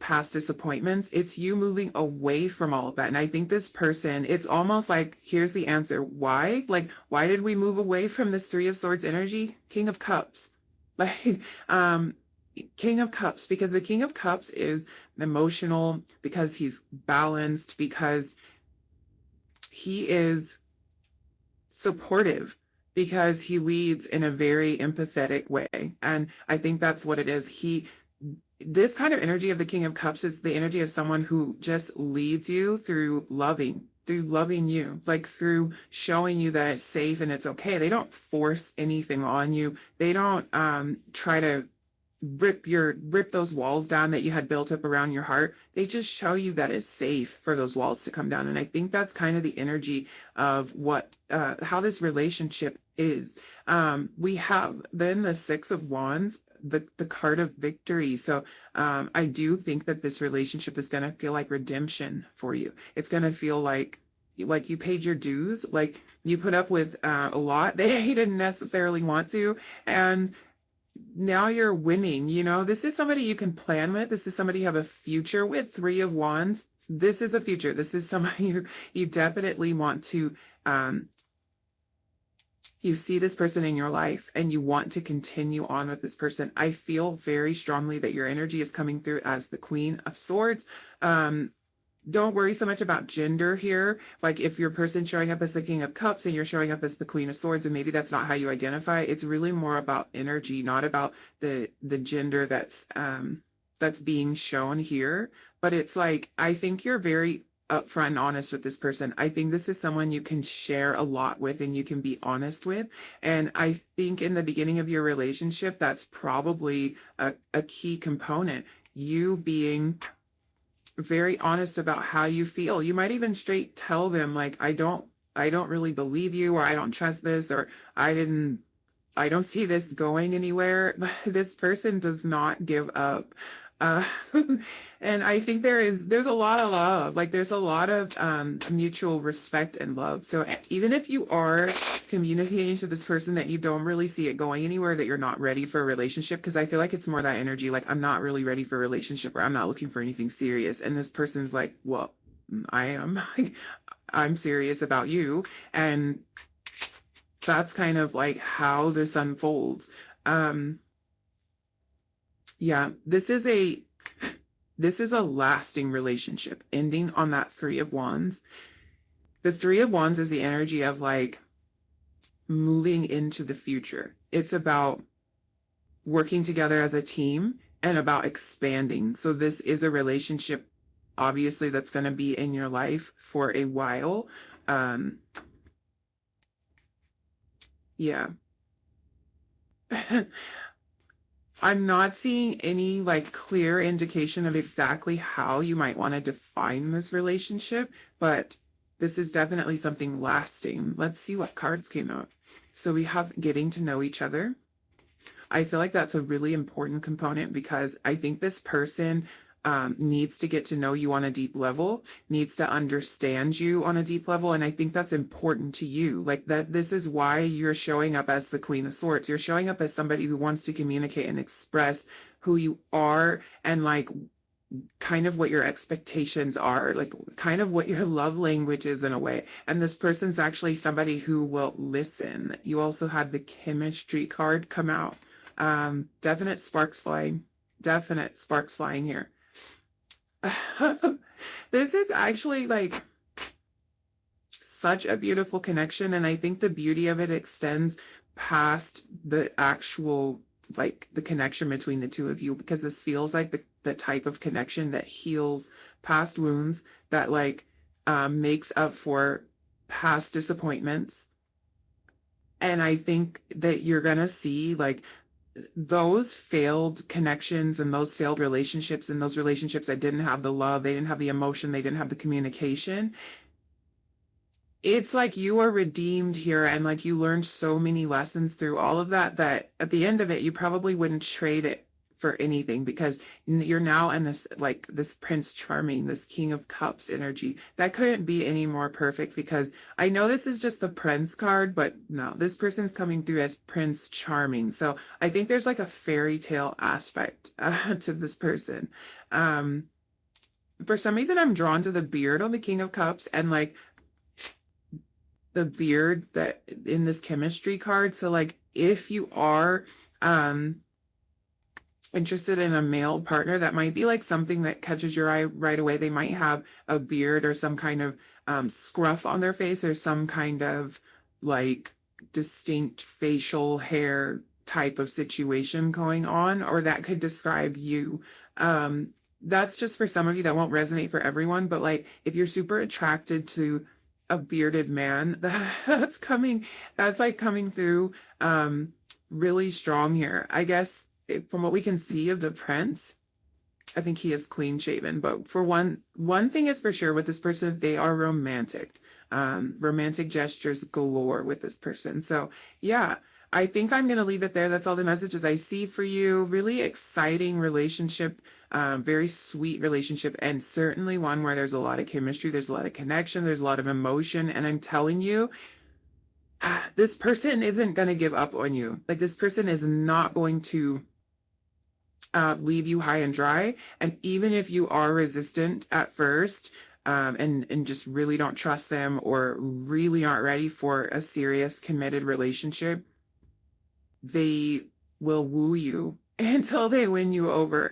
past disappointments. It's you moving away from all of that. And I think this person, it's almost like, here's the answer. Why? Like, why did we move away from this Three of Swords energy? King of Cups. Like, King of Cups, because the King of Cups is emotional, because he's balanced, because he is supportive, because he leads in a very empathetic way. And I think that's what it is. This kind of energy of the King of Cups is the energy of someone who just leads you through loving you, like through showing you that it's safe and it's okay. They don't force anything on you. They don't try to rip those walls down that you had built up around your heart. They just show you that it's safe for those walls to come down. And I think that's kind of the energy of what how this relationship is. We have then the Six of Wands, the card of victory. So I do think that this relationship is going to feel like redemption for you. It's going to feel like you paid your dues, like you put up with a lot that you didn't necessarily want to, and now you're winning. You know, this is somebody you can plan with. This is somebody you have a future with. Three of Wands. This is a future. This is somebody you definitely want to, you see this person in your life and you want to continue on with this person. I feel very strongly that your energy is coming through as the Queen of Swords. Don't worry so much about gender here. Like if your person's showing up as the King of Cups and you're showing up as the Queen of Swords, and maybe that's not how you identify, it's really more about energy, not about the gender that's being shown here. But it's like, I think you're very upfront and honest with this person. I think this is someone you can share a lot with and you can be honest with. And I think in the beginning of your relationship, that's probably a key component. You being very honest about how you feel. You might even straight tell them like, I don't really believe you, or I don't trust this, or I don't see this going anywhere. This person does not give up. And I think there's a lot of love. Like there's a lot of mutual respect and love. So even if you are communicating to this person that you don't really see it going anywhere, that you're not ready for a relationship, because I feel like it's more that energy, like I'm not really ready for a relationship, or I'm not looking for anything serious. And this person's like, well, I am. Like, I'm serious about you. And that's kind of like how this unfolds. Yeah, this is a lasting relationship ending on that Three of Wands. The Three of Wands is the energy of like moving into the future. It's about working together as a team and about expanding. So this is a relationship, obviously, that's going to be in your life for a while. Yeah. I'm not seeing any like clear indication of exactly how you might want to define this relationship, but this is definitely something lasting. Let's see what cards came out. So we have getting to know each other. I feel like that's a really important component because I think this person needs to get to know you on a deep level, needs to understand you on a deep level. And I think that's important to you. Like that, this is why you're showing up as the Queen of Swords. You're showing up as somebody who wants to communicate and express who you are and like kind of what your expectations are, like kind of what your love language is in a way. And this person's actually somebody who will listen. You also had the chemistry card come out. Definite sparks flying. Definite sparks flying here. This is actually like such a beautiful connection, and I think the beauty of it extends past the actual like the connection between the two of you, because this feels like the type of connection that heals past wounds, that like makes up for past disappointments. And I think that you're gonna see like those failed connections and those failed relationships and those relationships that didn't have the love, they didn't have the emotion, they didn't have the communication. It's like you are redeemed here, and like you learned so many lessons through all of that, that at the end of it, you probably wouldn't trade it for anything, because you're now in this like this Prince Charming, this King of Cups energy. That couldn't be any more perfect, because I know this is just the Prince card, but no, this person's coming through as Prince Charming. So I think there's like a fairy tale aspect to this person. For some reason, I'm drawn to the beard on the King of Cups, and like the beard that in this chemistry card. So like if you are interested in a male partner, that might be like something that catches your eye right away. They might have a beard or some kind of scruff on their face, or some kind of like distinct facial hair type of situation going on, or that could describe you. That's just for some of you. That won't resonate for everyone, but like if you're super attracted to a bearded man, that's like coming through really strong here. I guess from what we can see of the prince, I think he is clean shaven. But for one thing is for sure with this person, they are romantic. Romantic gestures galore with this person. So yeah, I think I'm going to leave it there. That's all the messages I see for you. Really exciting relationship, very sweet relationship, and certainly one where there's a lot of chemistry, there's a lot of connection, there's a lot of emotion. And I'm telling you, this person isn't going to give up on you. Like this person is not going to leave you high and dry. And even if you are resistant at first, and just really don't trust them, or really aren't ready for a serious committed relationship, they will woo you until they win you over.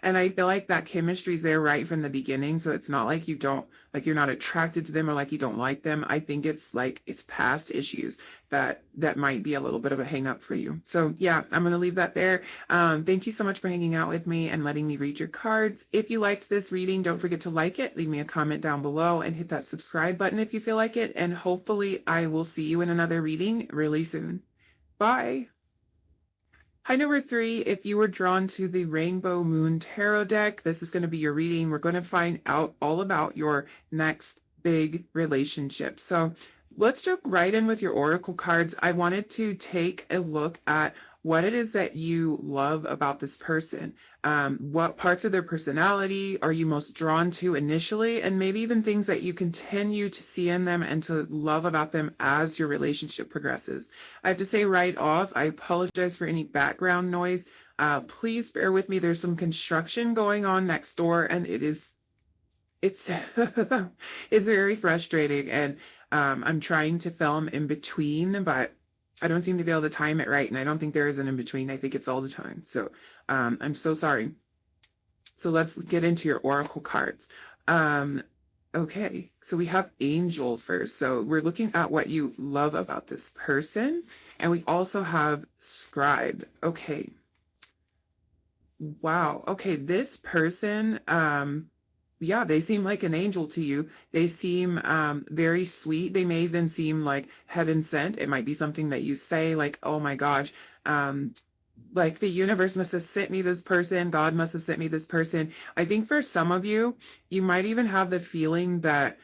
And I feel like that chemistry is there right from the beginning. So it's not like you're not attracted to them, or like you don't like them. I think it's like it's past issues that might be a little bit of a hang up for you. So yeah, I'm going to leave that there. Thank you so much for hanging out with me and letting me read your cards. If you liked this reading, don't forget to like it, leave me a comment down below, and hit that subscribe button if you feel like it. And hopefully I will see you in another reading really soon. Bye. Hi, number 3, if you were drawn to the Rainbow Moon Tarot deck, this is going to be your reading. We're going to find out all about your next big relationship. So let's jump right in with your oracle cards. I wanted to take a look at what it is that you love about this person. What parts of their personality are you most drawn to initially, and maybe even things that you continue to see in them and to love about them as your relationship progresses. I have to say right off, I apologize for any background noise. Please bear with me. There's some construction going on next door, and it's it's very frustrating, and I'm trying to film in between, but I don't seem to be able to time it right, and I don't think there is an in-between. I think it's all the time. So I'm so sorry. So let's get into your oracle cards. Okay, so we have angel first. So we're looking at what you love about this person. And we also have scribe. Okay. Wow. Okay, this person, yeah, they seem like an angel to you. They seem very sweet. They may even seem like heaven sent. It might be something that you say like, "Oh my gosh, um, like the universe must have sent me this person, God must have sent me this person." I think for some of you, you might even have the feeling that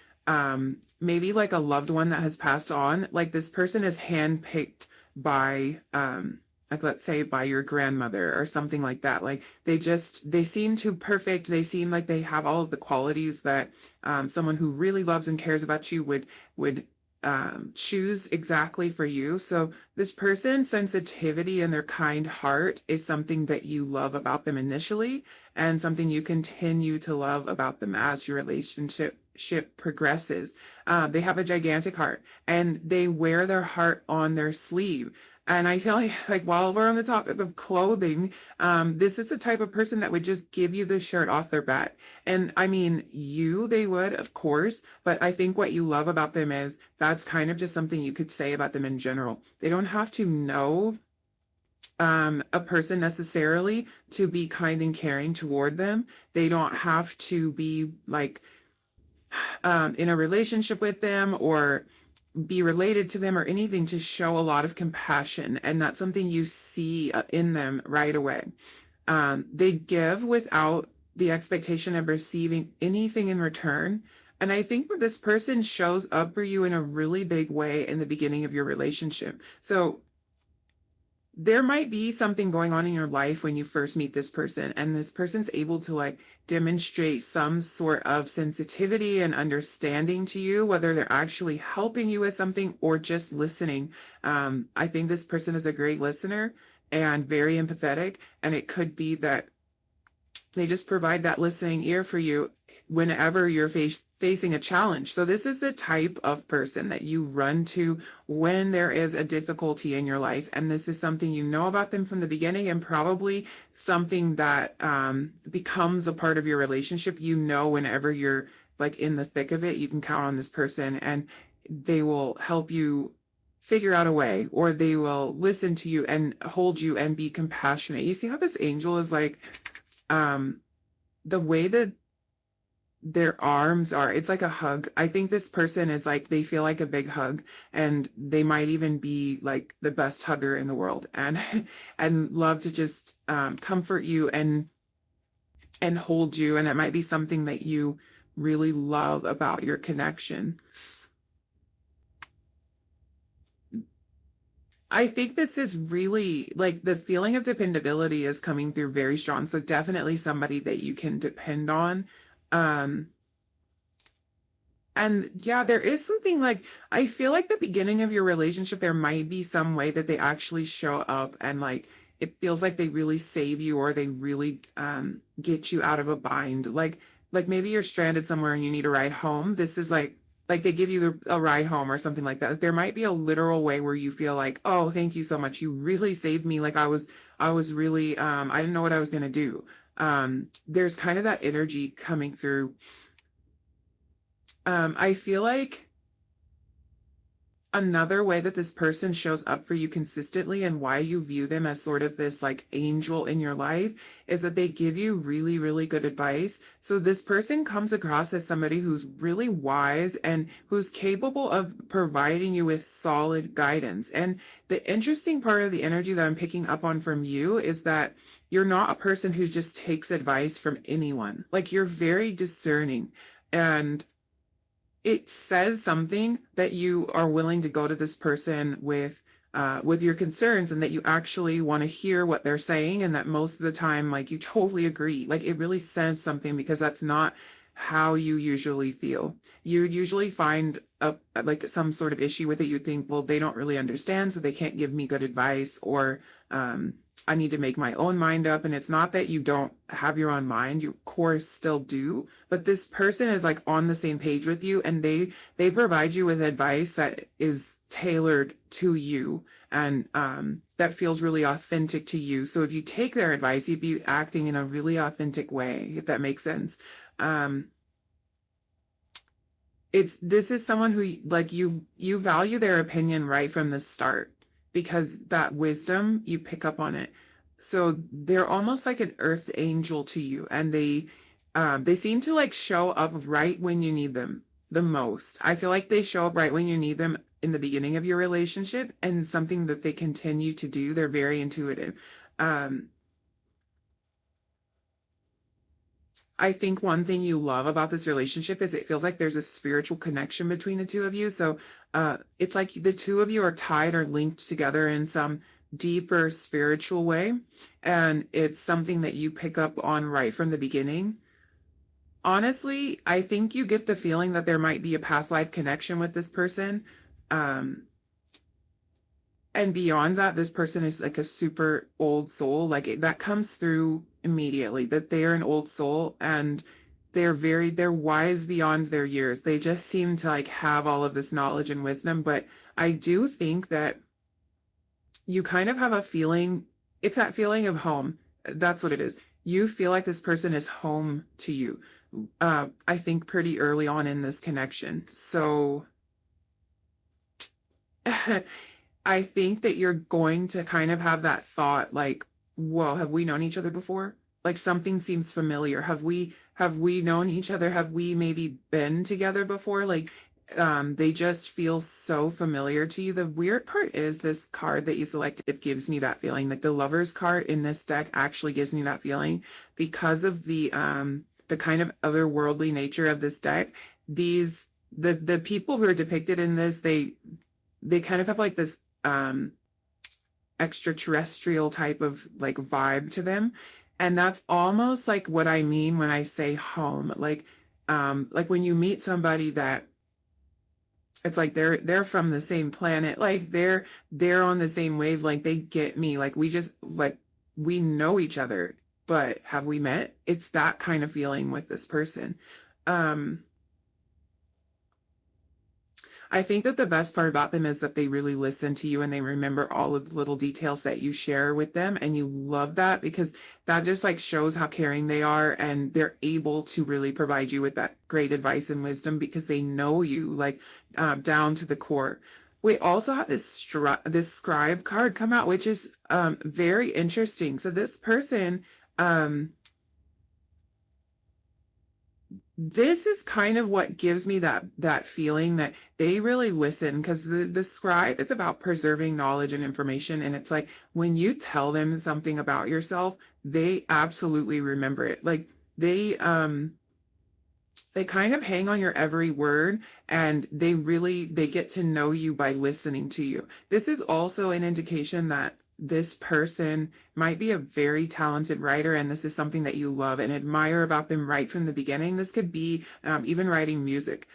maybe like a loved one that has passed on, like this person is handpicked by like let's say by your grandmother or something like that. Like they seem too perfect. They seem like they have all of the qualities that someone who really loves and cares about you would choose exactly for you. So this person's sensitivity and their kind heart is something that you love about them initially, and something you continue to love about them as your relationship progresses. They have a gigantic heart, and they wear their heart on their sleeve. And I feel like while we're on the topic of clothing, this is the type of person that would just give you the shirt off their back. And I mean, they would, of course, but I think what you love about them is that's kind of just something you could say about them in general. They don't have to know a person necessarily to be kind and caring toward them. They don't have to be like in a relationship with them or be related to them or anything to show a lot of compassion. And that's something you see in them right away. They give without the expectation of receiving anything in return. And I think that this person shows up for you in a really big way in the beginning of your relationship. So there might be something going on in your life when you first meet this person, and this person's able to like demonstrate some sort of sensitivity and understanding to you, whether they're actually helping you with something or just listening. I think this person is a great listener and very empathetic, and it could be that they just provide that listening ear for you whenever you're facing a challenge. So this is the type of person that you run to when there is a difficulty in your life. And this is something you know about them from the beginning, and probably something that becomes a part of your relationship. You know, whenever you're like in the thick of it, you can count on this person, and they will help you figure out a way, or they will listen to you and hold you and be compassionate. You see how this angel is like, um the way that their arms are, it's like a hug. I think this person is like, they feel like a big hug, and they might even be like the best hugger in the world, and and love to just comfort you and hold you. And it might be something that you really love about your connection. I think this is really like the feeling of dependability is coming through very strong. So definitely somebody that you can depend on. Um, and yeah, there is something like, I feel like the beginning of your relationship, there might be some way that they actually show up, and like it feels like they really save you, or they really get you out of a bind. Like maybe you're stranded somewhere and you need a ride home. This is like they give you a ride home or something like that. There might be a literal way where you feel like, "Oh, thank you so much. You really saved me. Like I was really I didn't know what I was going to do." There's kind of that energy coming through. I feel like another way that this person shows up for you consistently, and why you view them as sort of this like angel in your life, is that they give you really, really good advice. So this person comes across as somebody who's really wise and who's capable of providing you with solid guidance. And the interesting part of the energy that I'm picking up on from you is that you're not a person who just takes advice from anyone. Like you're very discerning, and it says something that you are willing to go to this person with your concerns, and that you actually want to hear what they're saying, and that most of the time like you totally agree. Like it really says something, because that's not how you usually feel. You usually find a like some sort of issue with it. You think, well, they don't really understand, so they can't give me good advice, or I need to make my own mind up. And it's not that you don't have your own mind, you of course still do, but this person is like on the same page with you, and they provide you with advice that is tailored to you, and that feels really authentic to you. So if you take their advice, you'd be acting in a really authentic way, if that makes sense. Um, this is someone who like you value their opinion right from the start because that wisdom you pick up on it. So they're almost like an earth angel to you, and they seem to like show up right when you need them the most. I feel like they show up right when you need them in the beginning of your relationship, and something that they continue to do. They're very intuitive. Um, I think one thing you love about this relationship is it feels like there's a spiritual connection between the two of you. So it's like the two of you are tied or linked together in some deeper spiritual way. And it's something that you pick up on right from the beginning. Honestly, I think you get the feeling that there might be a past life connection with this person. Um, and beyond that, this person is like a super old soul. Like that comes through immediately that they are an old soul, and they're wise beyond their years. They just seem to like have all of this knowledge and wisdom. But I do think that you kind of have a feeling, if that feeling of home, that's what it is. You feel like this person is home to you. I think pretty early on in this connection. So I think that you're going to kind of have that thought like, whoa, have we known each other before? Like something seems familiar. Have we known each other? Have we maybe been together before? Like they just feel so familiar to you. The weird part is this card that you selected, it gives me that feeling. Like the Lover's card in this deck actually gives me that feeling because of the kind of otherworldly nature of this deck. The people who are depicted in this, they kind of have like this extraterrestrial type of like vibe to them, and that's almost like what I mean when I say home. Like when you meet somebody that it's like they're from the same planet, like they're on the same wavelength, they get me, like we just like we know each other, but have we met? It's that kind of feeling with this person. um I think that the best part about them is that they really listen to you and they remember all of the little details that you share with them. And you love that because that just like shows how caring they are, and they're able to really provide you with that great advice and wisdom because they know you like down to the core. We also have this scribe card come out, which is very interesting. So this person, um, this is kind of what gives me that feeling that they really listen, because the scribe is about preserving knowledge and information, and it's like when you tell them something about yourself, they absolutely remember it. Like they kind of hang on your every word, and they get to know you by listening to you. This is also an indication that this person might be a very talented writer, and this is something that you love and admire about them right from the beginning. This could be even writing music,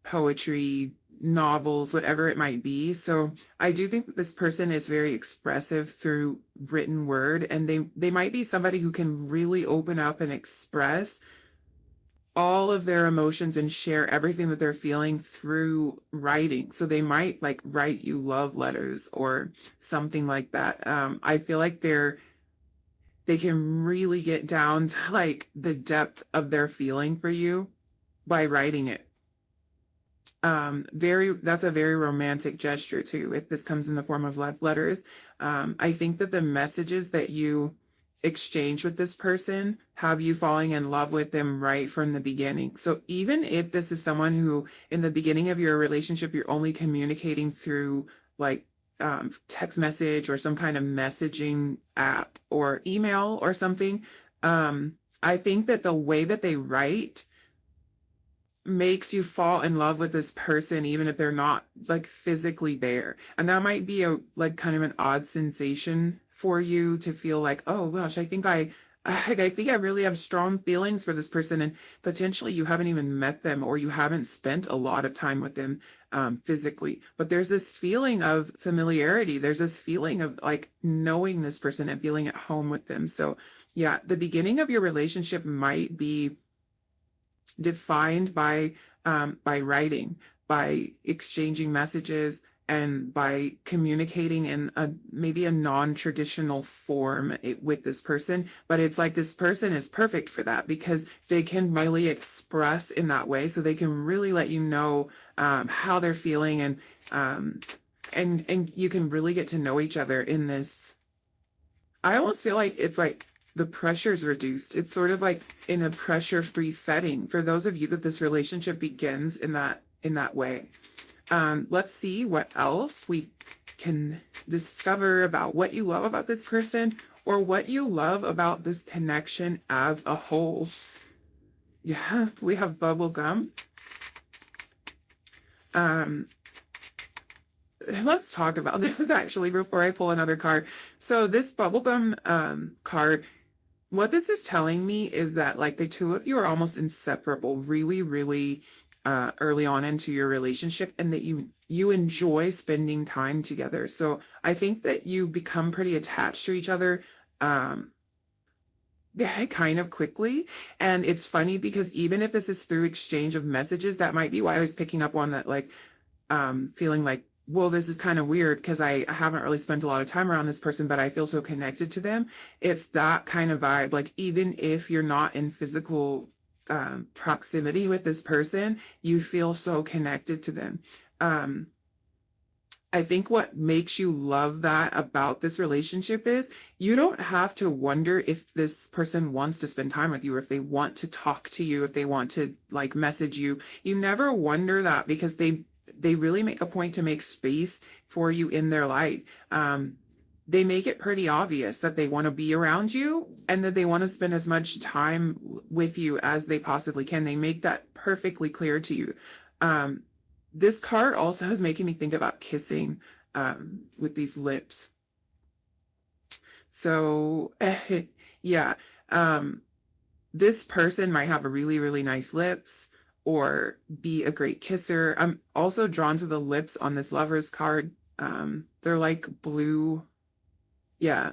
poetry, novels, whatever it might be. So I do think that this person is very expressive through written word, and they might be somebody who can really open up and express all of their emotions and share everything that they're feeling through writing. So they might like write you love letters or something like that. I feel like they can really get down to like the depth of their feeling for you by writing it. That's a very romantic gesture too, if this comes in the form of love letters. I think that the messages that you exchange with this person have you falling in love with them right from the beginning. So even if this is someone who in the beginning of your relationship you're only communicating through like text message or some kind of messaging app or email or something, I think that the way that they write makes you fall in love with this person even if they're not like physically there. And that might be a like kind of an odd sensation for you to feel like, oh gosh, I think I really have strong feelings for this person, and potentially you haven't even met them or you haven't spent a lot of time with them physically. But there's this feeling of familiarity. There's this feeling of like knowing this person and feeling at home with them. So yeah, the beginning of your relationship might be defined by writing, by exchanging messages, and by communicating in maybe a non-traditional form with this person. But it's like this person is perfect for that because they can really express in that way, so they can really let you know how they're feeling, and you can really get to know each other in this. I almost feel like it's like the pressure's reduced. It's sort of like in a pressure-free setting for those of you that this relationship begins in that way. Let's see what else we can discover about what you love about this person or what you love about this connection as a whole. Yeah, we have bubble gum. Let's talk about this actually before I pull another card. So this bubblegum card, what this is telling me is that like the two of you are almost inseparable really, really early on into your relationship, and that you enjoy spending time together. So I think that you become pretty attached to each other kind of quickly. And it's funny because even if this is through exchange of messages, that might be why I was picking up on that, like feeling like, well, this is kind of weird because I haven't really spent a lot of time around this person, but I feel so connected to them. It's that kind of vibe. Like, even if you're not in physical proximity with this person, you feel so connected to them. I think what makes you love that about this relationship is you don't have to wonder if this person wants to spend time with you, or if they want to talk to you, if they want to like message you. You never wonder that because they really make a point to make space for you in their life. They make it pretty obvious that they want to be around you and that they want to spend as much time with you as they possibly can. They make that perfectly clear to you. This card also is making me think about kissing with these lips. So, yeah, this person might have a really, really nice lips or be a great kisser. I'm also drawn to the lips on this Lovers card. They're like blue. Yeah.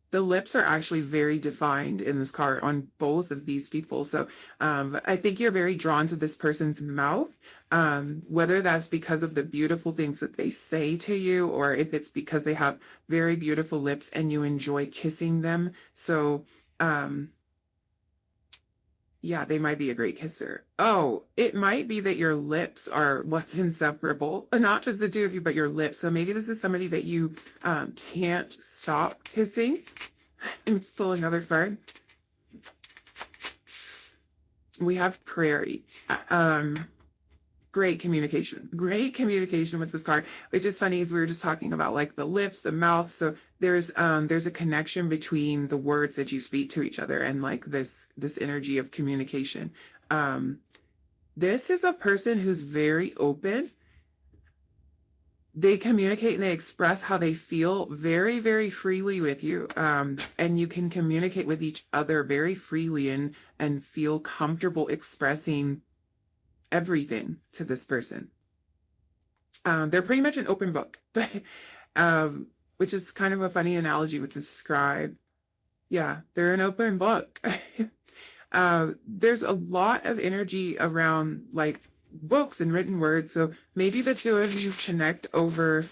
The lips are actually very defined in this card on both of these people. So I think you're very drawn to this person's mouth, whether that's because of the beautiful things that they say to you, or if it's because they have very beautiful lips and you enjoy kissing them. So yeah, they might be a great kisser. Oh, it might be that your lips are what's inseparable. Not just the two of you, but your lips. So maybe this is somebody that you can't stop kissing. Let's pull another card. We have Prairie. Great communication. Great communication with this card. Which is funny, as we were just talking about like the lips, the mouth. So there's a connection between the words that you speak to each other and like this energy of communication. This is a person who's very open. They communicate and they express how they feel very, very freely with you. And you can communicate with each other very freely and feel comfortable expressing everything to this person. They're pretty much an open book, which is kind of a funny analogy with the scribe. Yeah, they're an open book. There's a lot of energy around like books and written words. So maybe the two of you connect over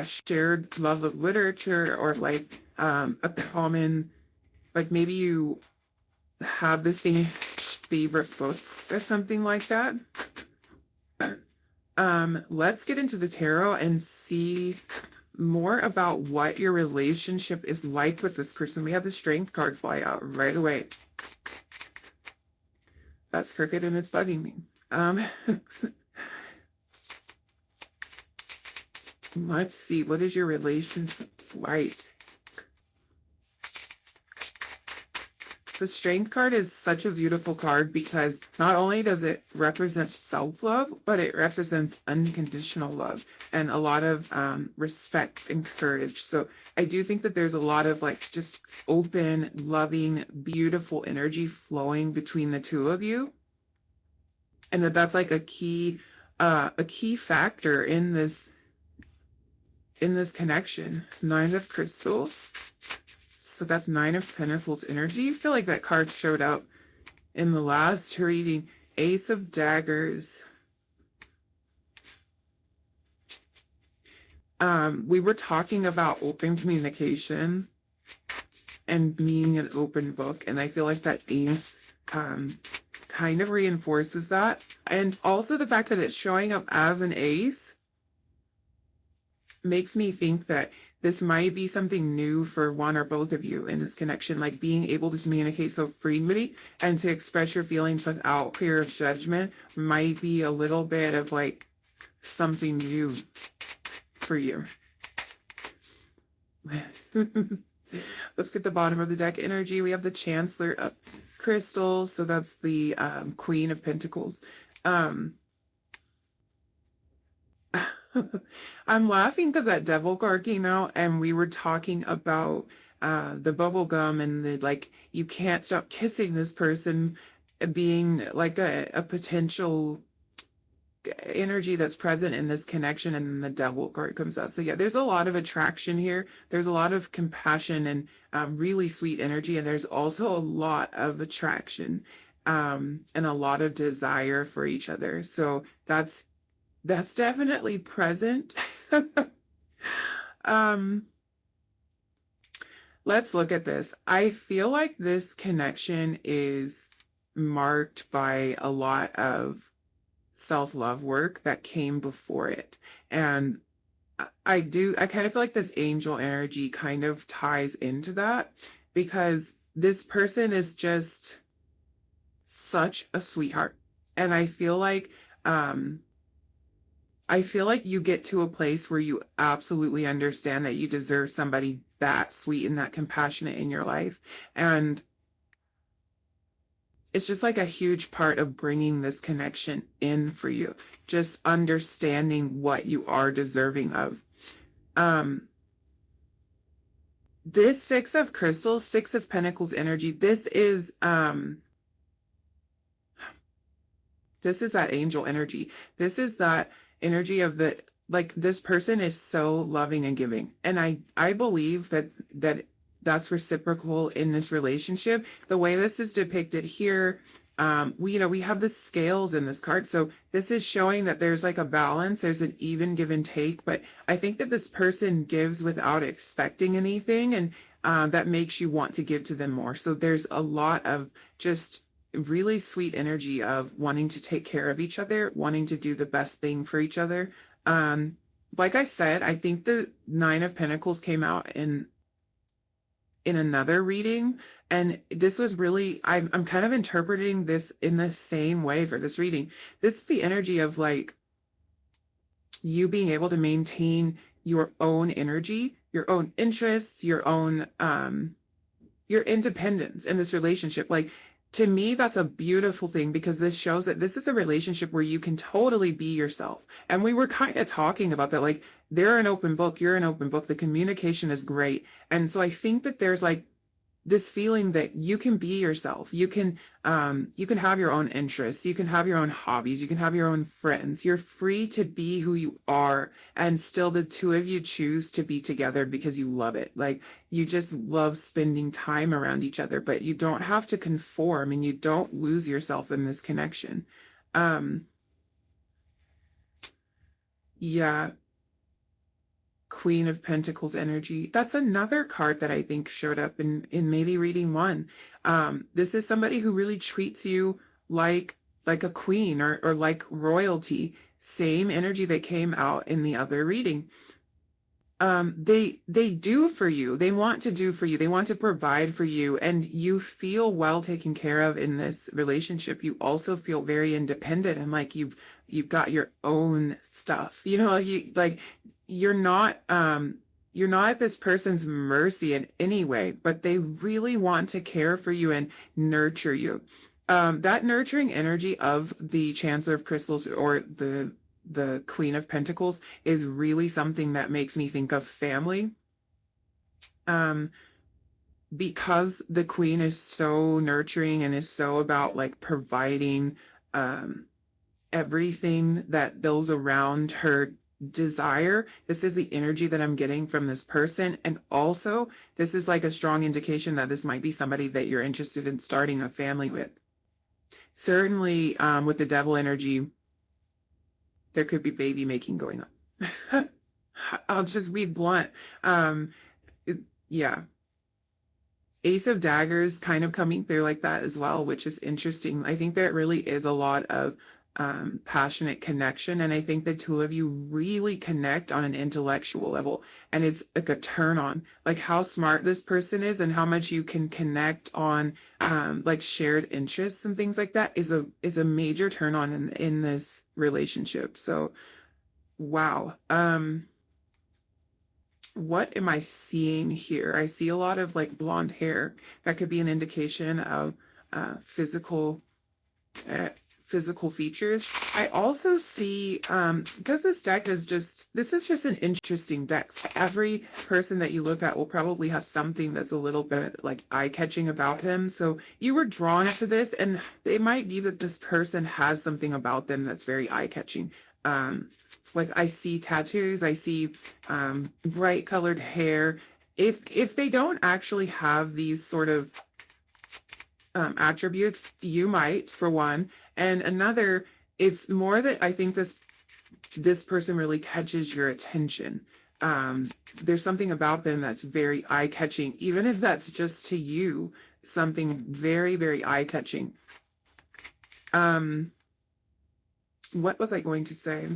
shared love of literature, or like a common, like maybe you have the same favorite book or something like that. Let's get into the tarot and see more about what your relationship is like with this person. We have the Strength card fly out right away. That's crooked and it's bugging me. Let's see, what is your relationship like? The Strength card is such a beautiful card because not only does it represent self-love, but it represents unconditional love and a lot of respect and courage. So I do think that there's a lot of like just open, loving, beautiful energy flowing between the two of you. And that's like a key factor in this connection. Nine of Crystals. So that's Nine of Pentacles energy. I feel like that card showed up in the last reading. Ace of Daggers. We were talking about open communication and being an open book, and I feel like that ace kind of reinforces that. And also the fact that it's showing up as an ace makes me think that this might be something new for one or both of you in this connection, like being able to communicate so freely and to express your feelings without fear of judgment might be a little bit of like something new for you. Let's get the bottom of the deck energy. We have the Chancellor of Crystals, so that's the Queen of Pentacles. I'm laughing because that Devil card came out and we were talking about the bubble gum and the like, you can't stop kissing this person being like a potential energy that's present in this connection, and then the Devil card comes out. So yeah, there's a lot of attraction here. There's a lot of compassion and really sweet energy, and there's also a lot of attraction and a lot of desire for each other. So that's definitely present. Let's look at this. I feel like this connection is marked by a lot of self-love work that came before it. And I kind of feel like this angel energy kind of ties into that, because this person is just such a sweetheart. And I feel like you get to a place where you absolutely understand that you deserve somebody that sweet and that compassionate in your life. And it's just like a huge part of bringing this connection in for you, just understanding what you are deserving of. This Six of Crystals, Six of Pentacles energy, this is that angel energy. This is that energy of the, like, this person is so loving and giving. And I believe that's reciprocal in this relationship. The way this is depicted here, we have the scales in this card. So this is showing that there's like a balance, there's an even give and take, but I think that this person gives without expecting anything, and that makes you want to give to them more. So there's a lot of just really sweet energy of wanting to take care of each other, wanting to do the best thing for each other. Like I said, I think the Nine of Pentacles came out in another reading, and this was really, I'm kind of interpreting this in the same way for this reading. This is the energy of like you being able to maintain your own energy, your own interests, your own your independence in this relationship. Like, to me, that's a beautiful thing, because this shows that this is a relationship where you can totally be yourself. And we were kind of talking about that, like, they're an open book, you're an open book, the communication is great. And so I think that there's like this feeling that you can be yourself. You can have your own interests, you can have your own hobbies, you can have your own friends. You're free to be who you are, and still the two of you choose to be together because you love it. Like, you just love spending time around each other, but you don't have to conform, and you don't lose yourself in this connection. Yeah. Queen of Pentacles energy. That's another card that I think showed up in maybe reading one. This is somebody who really treats you like a queen or like royalty. Same energy that came out in the other reading. They do for you. They want to do for you. They want to provide for you, and you feel well taken care of in this relationship. You also feel very independent, and like you've got your own stuff. You're not at this person's mercy in any way, but they really want to care for you and nurture you. That nurturing energy of the Chancellor of Crystals or the Queen of Pentacles is really something that makes me think of family. Because the Queen is so nurturing and is so about like providing everything that those around her desire. This is the energy that I'm getting from this person. And also, this is like a strong indication that this might be somebody that you're interested in starting a family with. Certainly, with the Devil energy, there could be baby making going on. I'll just be blunt. Um, yeah. Ace of Daggers kind of coming through like that as well, which is interesting. I think there really is a lot of passionate connection, and I think the two of you really connect on an intellectual level, and it's like a turn on, like how smart this person is and how much you can connect on like shared interests and things like that is a major turn on in this relationship. So wow. What am I seeing here? I see a lot of like blonde hair. That could be an indication of physical uh, physical features. I also see because this is just an interesting deck. So every person that you look at will probably have something that's a little bit like eye-catching about him. So you were drawn to this, and it might be that this person has something about them that's very eye-catching. Like I see tattoos, I see bright colored hair. If they don't actually have these sort of attributes, you might, for one, and another, it's more that I think this person really catches your attention. There's something about them that's very eye-catching, even if that's just to you, something very, very eye-catching. What was I going to say?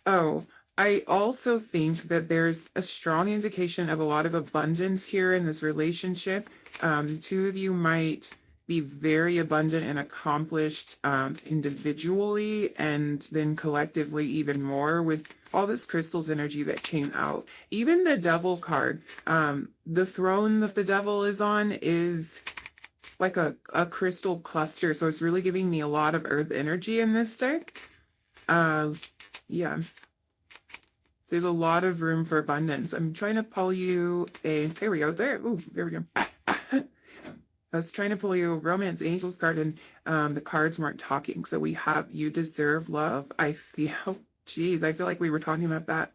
Oh, I also think that there's a strong indication of a lot of abundance here in this relationship. Two of you might be very abundant and accomplished individually, and then collectively even more with all this crystal's energy that came out. Even the devil card, the throne that the devil is on is like a crystal cluster. So it's really giving me a lot of earth energy in this deck. Yeah. There's a lot of room for abundance. I'm trying to pull you there we go, there. Ooh, there we go. I was trying to pull you a Romance Angels card, and the cards weren't talking. So we have You Deserve Love. I feel like we were talking about that.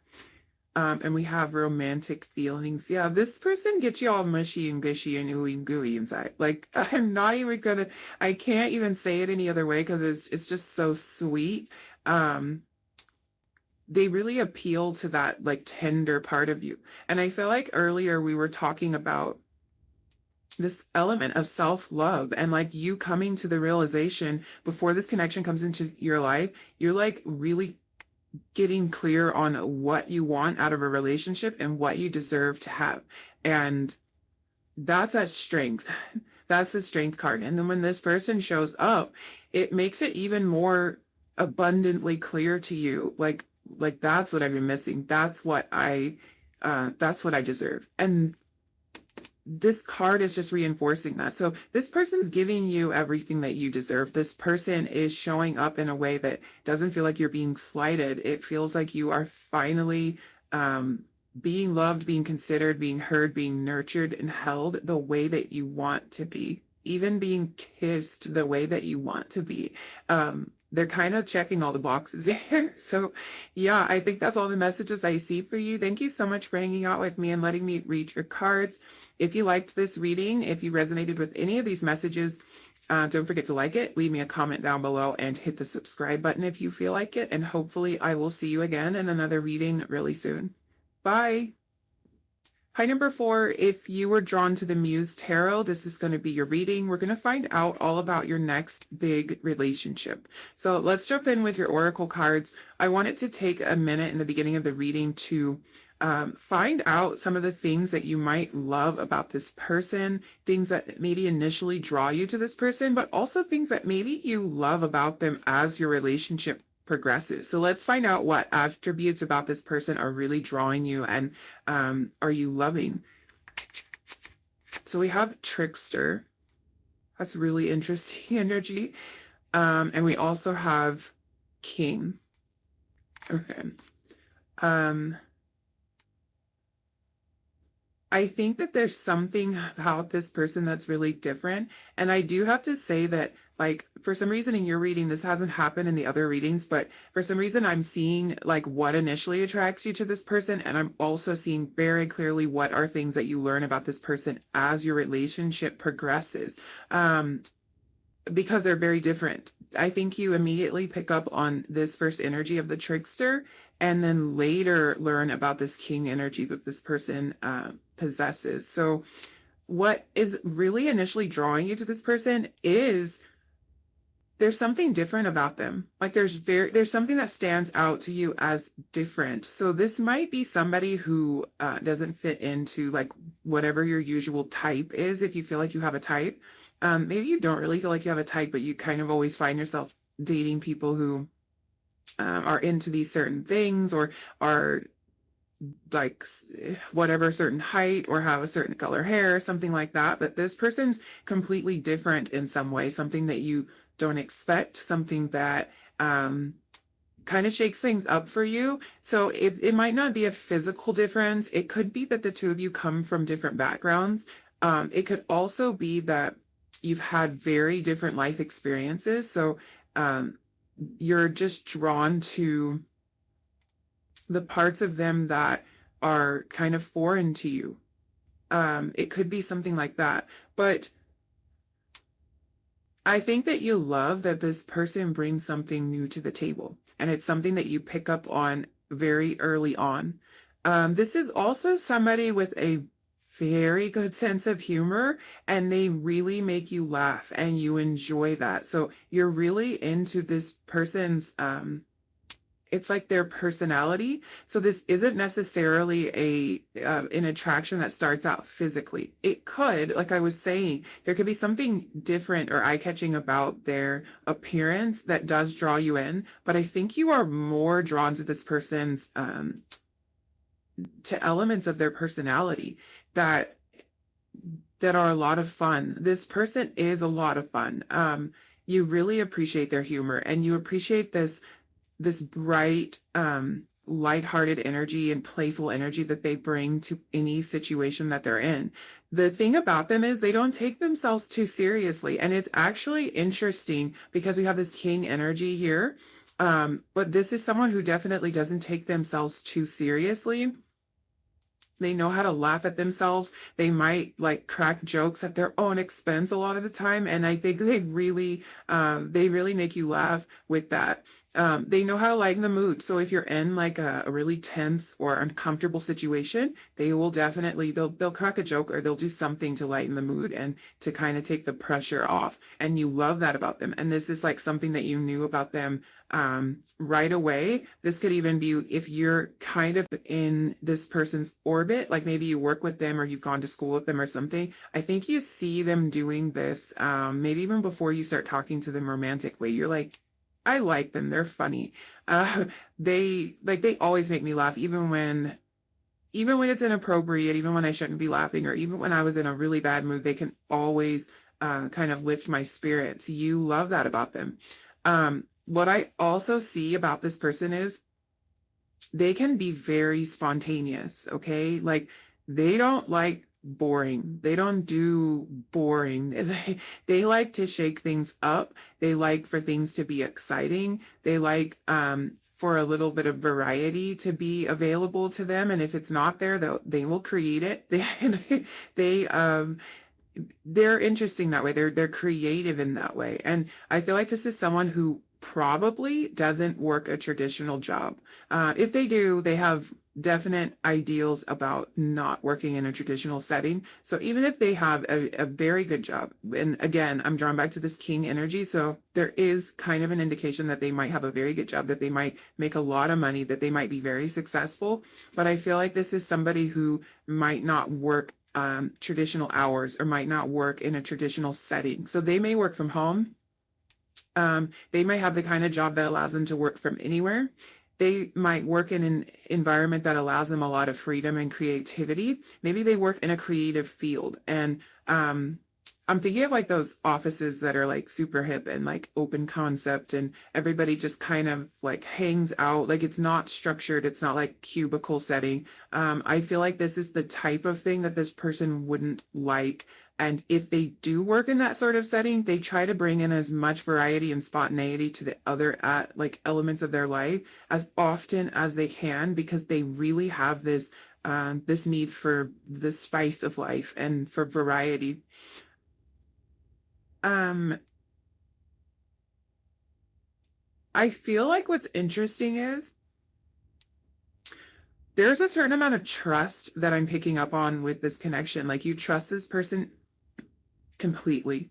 And we have Romantic Feelings. Yeah, this person gets you all mushy and gushy and ooey and gooey inside. Like, I'm not even gonna, I can't even say it any other way because it's just so sweet. They really appeal to that like tender part of you. And I feel like earlier we were talking about this element of self-love and like you coming to the realization before this connection comes into your life, you're like really getting clear on what you want out of a relationship and what you deserve to have. And that's a strength. That's the strength card. And then when this person shows up, it makes it even more abundantly clear to you, like that's what I've been missing. That's what I deserve. And this card is just reinforcing that. So this person's giving you everything that you deserve. This person is showing up in a way that doesn't feel like you're being slighted. It feels like you are finally being loved, being considered, being heard, being nurtured and held the way that you want to be, even being kissed the way that you want to be. They're kind of checking all the boxes here. So yeah, I think that's all the messages I see for you. Thank you so much for hanging out with me and letting me read your cards. If you liked this reading, if you resonated with any of these messages, don't forget to like it, leave me a comment down below, and hit the subscribe button if you feel like it. And hopefully I will see you again in another reading really soon. Bye. Hi, number 4, if you were drawn to the Muse Tarot, this is going to be your reading. We're going to find out all about your next big relationship. So let's jump in with your oracle cards. I wanted to take a minute in the beginning of the reading to find out some of the things that you might love about this person, things that maybe initially draw you to this person, but also things that maybe you love about them as your relationship progresses. So let's find out what attributes about this person are really drawing you and are you loving. So we have Trickster. That's really interesting energy. And we also have King. Okay. I think that there's something about this person that's really different. And I do have to say that, like, for some reason in your reading, this hasn't happened in the other readings, but for some reason I'm seeing like what initially attracts you to this person. And I'm also seeing very clearly what are things that you learn about this person as your relationship progresses. Because they're very different. I think you immediately pick up on this first energy of the trickster, and then later learn about this king energy that this person possesses. So what is really initially drawing you to this person is there's something different about them. Like there's something that stands out to you as different. So this might be somebody who doesn't fit into like whatever your usual type is. If you feel like you have a type, maybe you don't really feel like you have a type, but you kind of always find yourself dating people who are into these certain things, or are like whatever certain height, or have a certain color hair, something like that. But this person's completely different in some way, something that you don't expect, something that kind of shakes things up for you. So it might not be a physical difference. It could be that the two of you come from different backgrounds. It could also be that you've had very different life experiences. So you're just drawn to the parts of them that are kind of foreign to you. It could be something like that. But I think that you love that this person brings something new to the table, and it's something that you pick up on very early on. This is also somebody with a very good sense of humor, and they really make you laugh and you enjoy that. So you're really into this person's it's like their personality. So this isn't necessarily an attraction that starts out physically. It could, like I was saying, there could be something different or eye-catching about their appearance that does draw you in. But I think you are more drawn to this person's to elements of their personality that are a lot of fun. This person is a lot of fun. You really appreciate their humor, and you appreciate this bright, lighthearted energy and playful energy that they bring to any situation that they're in. The thing about them is they don't take themselves too seriously. And it's actually interesting because we have this king energy here. But this is someone who definitely doesn't take themselves too seriously. They know how to laugh at themselves. They might like crack jokes at their own expense a lot of the time. And I think they really make you laugh with that. They know how to lighten the mood. So if you're in like a really tense or uncomfortable situation, they will definitely, they'll crack a joke, or they'll do something to lighten the mood and to kind of take the pressure off. And you love that about them. And this is like something that you knew about them right away. This could even be if you're kind of in this person's orbit, like maybe you work with them or you've gone to school with them or something. I think you see them doing this maybe even before you start talking to them romantically. You're like, I like them. They're funny. They always make me laugh, even when it's inappropriate, even when I shouldn't be laughing, or even when I was in a really bad mood. They can always kind of lift my spirits. You love that about them. What I also see about this person is they can be very spontaneous. Okay, like they don't like boring. They don't do boring. They like to shake things up. They like for things to be exciting. They like for a little bit of variety to be available to them. And if it's not there, they will create it. They're interesting that way. They're creative in that way. And I feel like this is someone who probably doesn't work a traditional job. If they do, they have definite ideals about not working in a traditional setting. So even if they have a very good job, and again, I'm drawn back to this king energy, so there is kind of an indication that they might have a very good job, that they might make a lot of money, that they might be very successful. But I feel like this is somebody who might not work traditional hours, or might not work in a traditional setting. So they may work from home. They might have the kind of job that allows them to work from anywhere. They might work in an environment that allows them a lot of freedom and creativity. Maybe they work in a creative field. And I'm thinking of like those offices that are like super hip and like open concept, and everybody just kind of like hangs out. Like it's not structured. It's not like cubicle setting. I feel like this is the type of thing that this person wouldn't like. And if they do work in that sort of setting, they try to bring in as much variety and spontaneity to the other like elements of their life as often as they can, because they really have this this need for the spice of life and for variety. I feel like what's interesting is there's a certain amount of trust that I'm picking up on with this connection. Like you trust this person completely.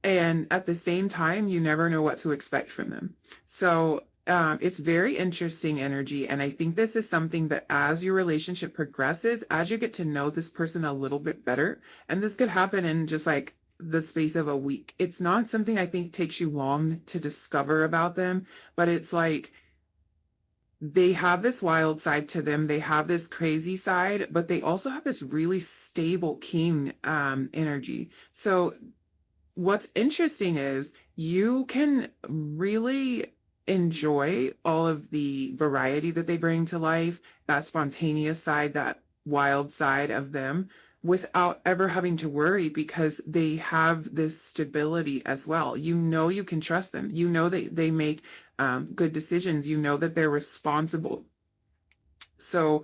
And at the same time, you never know what to expect from them. So it's very interesting energy. And I think this is something that as your relationship progresses, as you get to know this person a little bit better, and this could happen in just like the space of a week. It's not something I think takes you long to discover about them, but it's like they have this wild side to them. They have this crazy side, but they also have this really stable king energy. So what's interesting is you can really enjoy all of the variety that they bring to life, that spontaneous side, that wild side of them, without ever having to worry because they have this stability as well. You know you can trust them. You know that they make good decisions. You know that they're responsible. So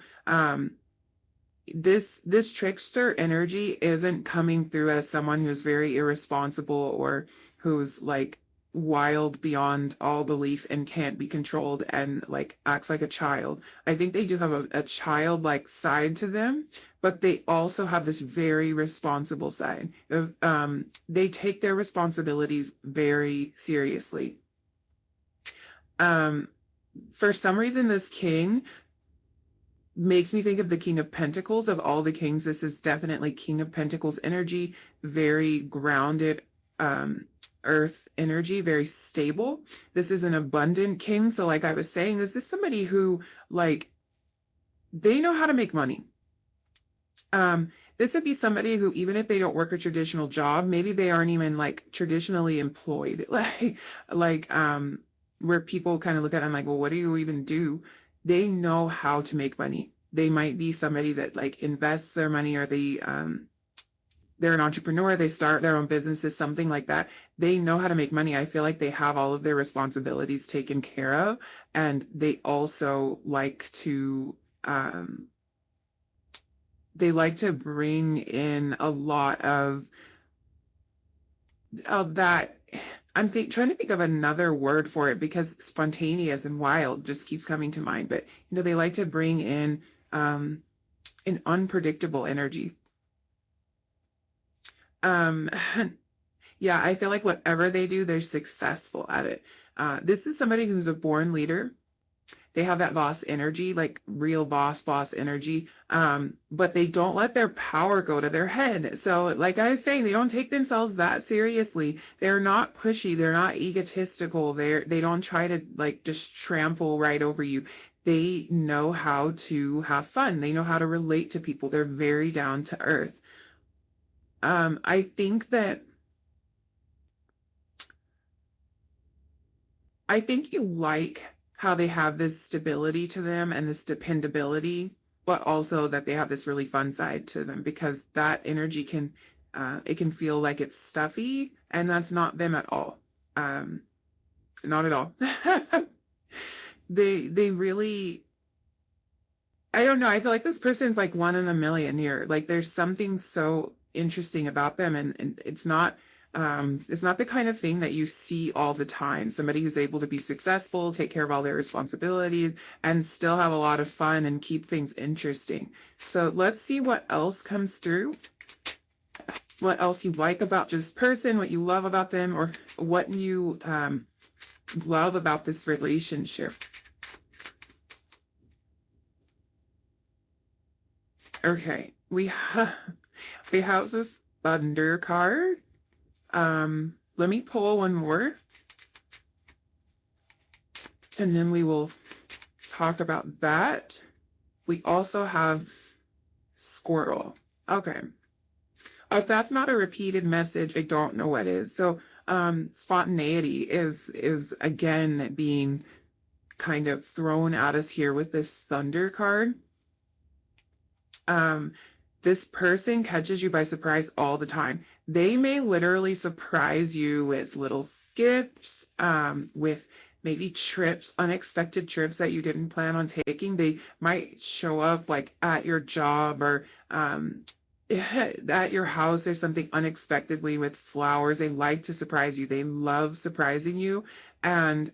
this trickster energy isn't coming through as someone who's very irresponsible or who's like wild beyond all belief and can't be controlled and like acts like a child. I think they do have a childlike side to them, but they also have this very responsible side. They take their responsibilities very seriously. For some reason, this king makes me think of the King of Pentacles. Of all the kings, this is definitely King of Pentacles energy, very grounded earth energy, very stable. This is an abundant king. So like I was saying, this is somebody who like they know how to make money. This would be somebody who, even if they don't work a traditional job, maybe they aren't even like traditionally employed, like where people kind of look at it and like, well, what do you even do? They know how to make money. They might be somebody that like invests their money, or they're an entrepreneur, they start their own businesses, something like that. They know how to make money. I feel like they have all of their responsibilities taken care of, and they also like to bring in a lot of that. I'm trying to think of another word for it because spontaneous and wild just keeps coming to mind. But, they like to bring in an unpredictable energy. Yeah, I feel like whatever they do, they're successful at it. This is somebody who's a born leader. They have that boss energy, like real boss energy, but they don't let their power go to their head. So like I was saying, they don't take themselves that seriously. They're not pushy. They're not egotistical. They don't try to like just trample right over you. They know how to have fun. They know how to relate to people. They're very down to earth. I think you like how they have this stability to them and this dependability, but also that they have this really fun side to them, because that energy can it can feel like it's stuffy, and that's not them at all. Not at all. They really, I don't know, I feel like this person's like one in a million here. Like there's something so interesting about them, and it's not the kind of thing that you see all the time. Somebody who's able to be successful, take care of all their responsibilities, and still have a lot of fun and keep things interesting. So let's see what else comes through. What else you like about this person, what you love about them, or what you love about this relationship. Okay, we have this Thunder card. Let me pull one more, and then we will talk about that. We also have Squirrel. Okay. If that's not a repeated message, I don't know what is. So, spontaneity is again being kind of thrown at us here with this Thunder card. This person catches you by surprise all the time. They may literally surprise you with little gifts, with maybe trips, unexpected trips that you didn't plan on taking. They might show up like at your job, or at your house there's something unexpectedly with flowers. They like to surprise you. They love surprising you. And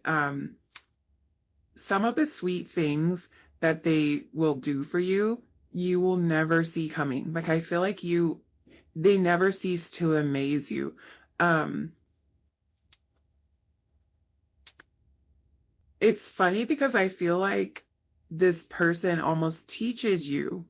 some of the sweet things that they will do for you, you will never see coming. Like I feel like they never cease to amaze you. Um, it's funny because I feel like this person almost teaches you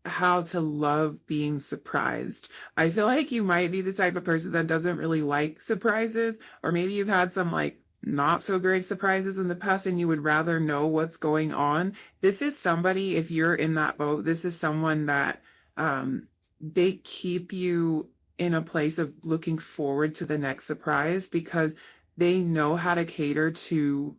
how to love being surprised. I feel like you might be the type of person that doesn't really like surprises, or maybe you've had some like not so great surprises in the past and you would rather know what's going on. This is somebody, if you're in that boat, this is someone that they keep you in a place of looking forward to the next surprise because they know how to cater to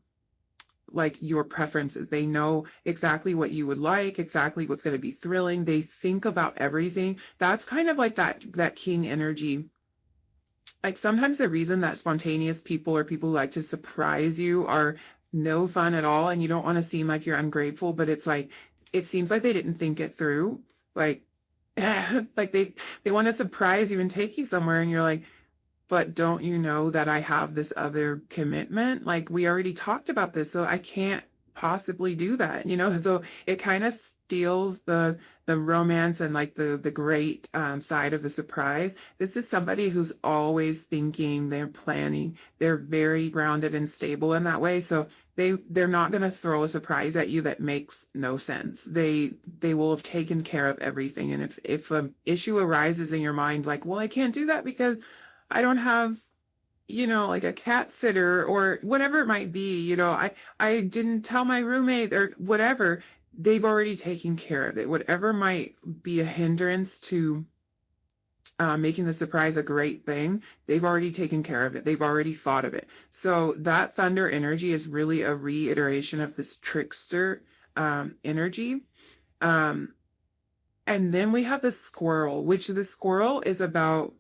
like your preferences. They know exactly what you would like, exactly what's going to be thrilling. They think about everything. That's kind of like that king energy. Like sometimes the reason that spontaneous people or people who like to surprise you are no fun at all and you don't want to seem like you're ungrateful, but it's like it seems like they didn't think it through. Like like they want to surprise you and take you somewhere and you're like, but don't you know that I have this other commitment? Like we already talked about this, so I can't possibly do that, you know? So it kind of steals the romance and like the great side of the surprise. This is somebody who's always thinking, they're planning, they're very grounded and stable in that way. So they're not going to throw a surprise at you that makes no sense. They will have taken care of everything. And if an issue arises in your mind, like, well, I can't do that because I don't have, you know, like a cat sitter or whatever it might be, you know, I didn't tell my roommate or whatever, they've already taken care of it. Whatever might be a hindrance to making the surprise a great thing, they've already taken care of it. They've already thought of it. So that thunder energy is really a reiteration of this trickster energy. And then we have the squirrel, which the squirrel is about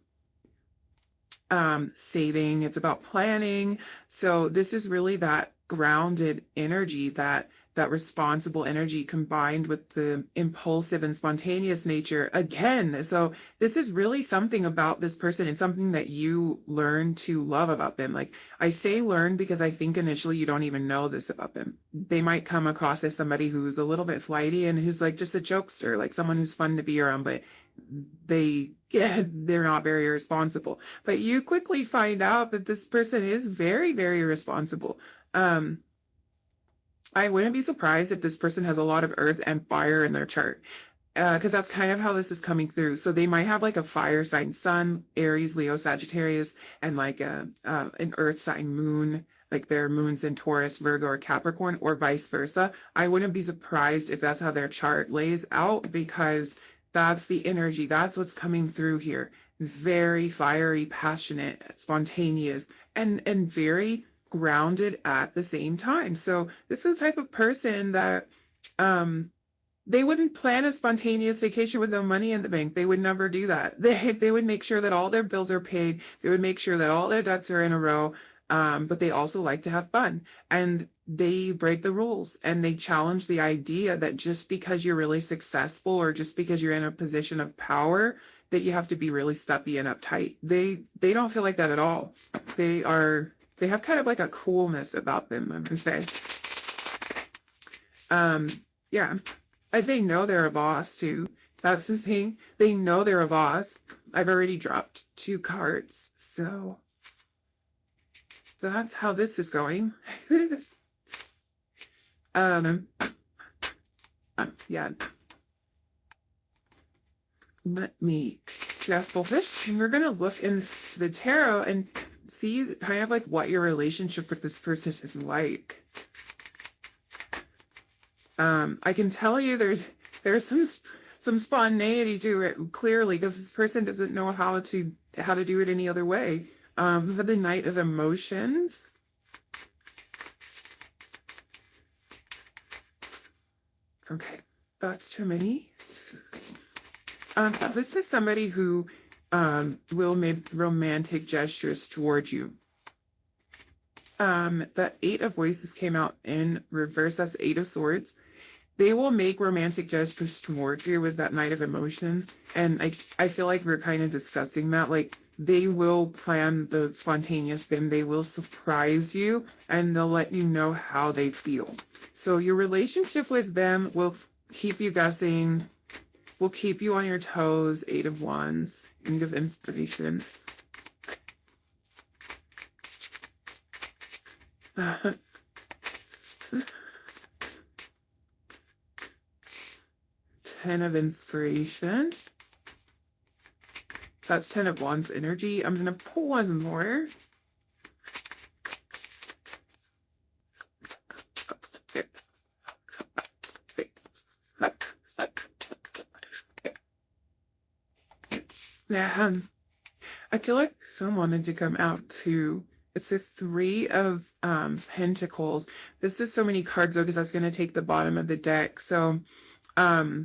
saving, it's about planning. So this is really that grounded energy, that responsible energy combined with the impulsive and spontaneous nature again. So this is really something about this person and something that you learn to love about them. Like I say learn because I think initially you don't even know this about them. They might come across as somebody who's a little bit flighty and who's like just a jokester, like someone who's fun to be around, but they're not very responsible. But you quickly find out that this person is very, very responsible. I wouldn't be surprised if this person has a lot of earth and fire in their chart. Because that's kind of how this is coming through. So they might have like a fire sign sun, Aries, Leo, Sagittarius, and like an earth sign moon, like their moons in Taurus, Virgo, or Capricorn, or vice versa. I wouldn't be surprised if that's how their chart lays out because that's the energy. That's what's coming through here. Very fiery, passionate, spontaneous, and very grounded at the same time. So this is the type of person that they wouldn't plan a spontaneous vacation with no money in the bank. They would never do that. They would make sure that all their bills are paid. They would make sure that all their debts are in a row. But they also like to have fun. And they break the rules and they challenge the idea that just because you're really successful or just because you're in a position of power, that you have to be really stuffy and uptight. They don't feel like that at all. They have kind of like a coolness about them, I'm gonna say. Yeah. They know they're a boss too. That's the thing. They know they're a boss. I've already dropped 2 cards, so that's how this is going. Yeah. Let me shuffle this, and we're gonna look in the tarot and see kind of like what your relationship with this person is like. I can tell you there's some spontaneity to it clearly because this person doesn't know how to do it any other way. For the Knight of Emotions. Okay, that's too many. This is somebody who will make romantic gestures towards you. The 8 of Voices came out in reverse. That's 8 of Swords. they will make romantic gestures towards you with that Knight of Emotion. And I feel like we're kind of discussing that. Like, they will plan the spontaneous thing. They will surprise you and they'll let you know how they feel. So your relationship with them will keep you guessing, will keep you on your toes. Eight of Wands, End of Inspiration. Ten of Inspiration. That's Ten of Wands energy. I'm going to pull one more. Yeah, I feel like someone wanted to come out too. It's a Three of Pentacles. This is so many cards though, because I was going to take the bottom of the deck. So, yeah,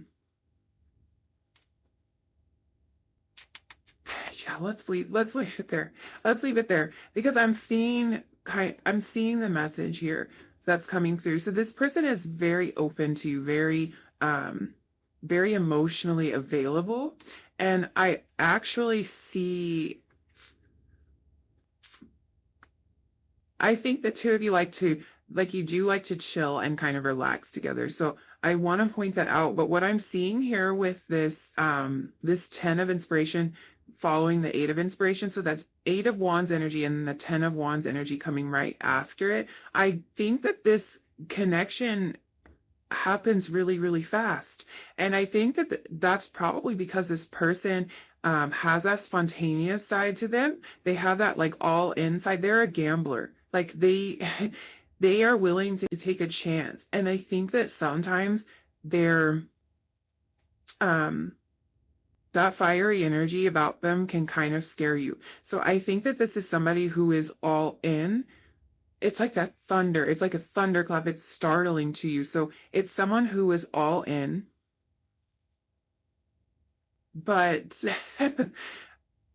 let's leave it there. Let's leave it there because I'm seeing the message here that's coming through. So this person is very open to you, very emotionally available. And I actually see, I think the two of you you do like to chill and kind of relax together. So I want to point that out. But what I'm seeing here with this, this 10 of Inspiration following the 8 of Inspiration, so that's 8 of Wands energy and the 10 of Wands energy coming right after it. I think that this connection happens really, really fast. And I think that that's probably because this person has that spontaneous side to them. They have that like all inside. They're a gambler. Like they are willing to take a chance. And I think that sometimes they're that fiery energy about them can kind of scare you. So I think that this is somebody who is all in. It's like that thunder. It's like a thunderclap. It's startling to you. So it's someone who is all in, but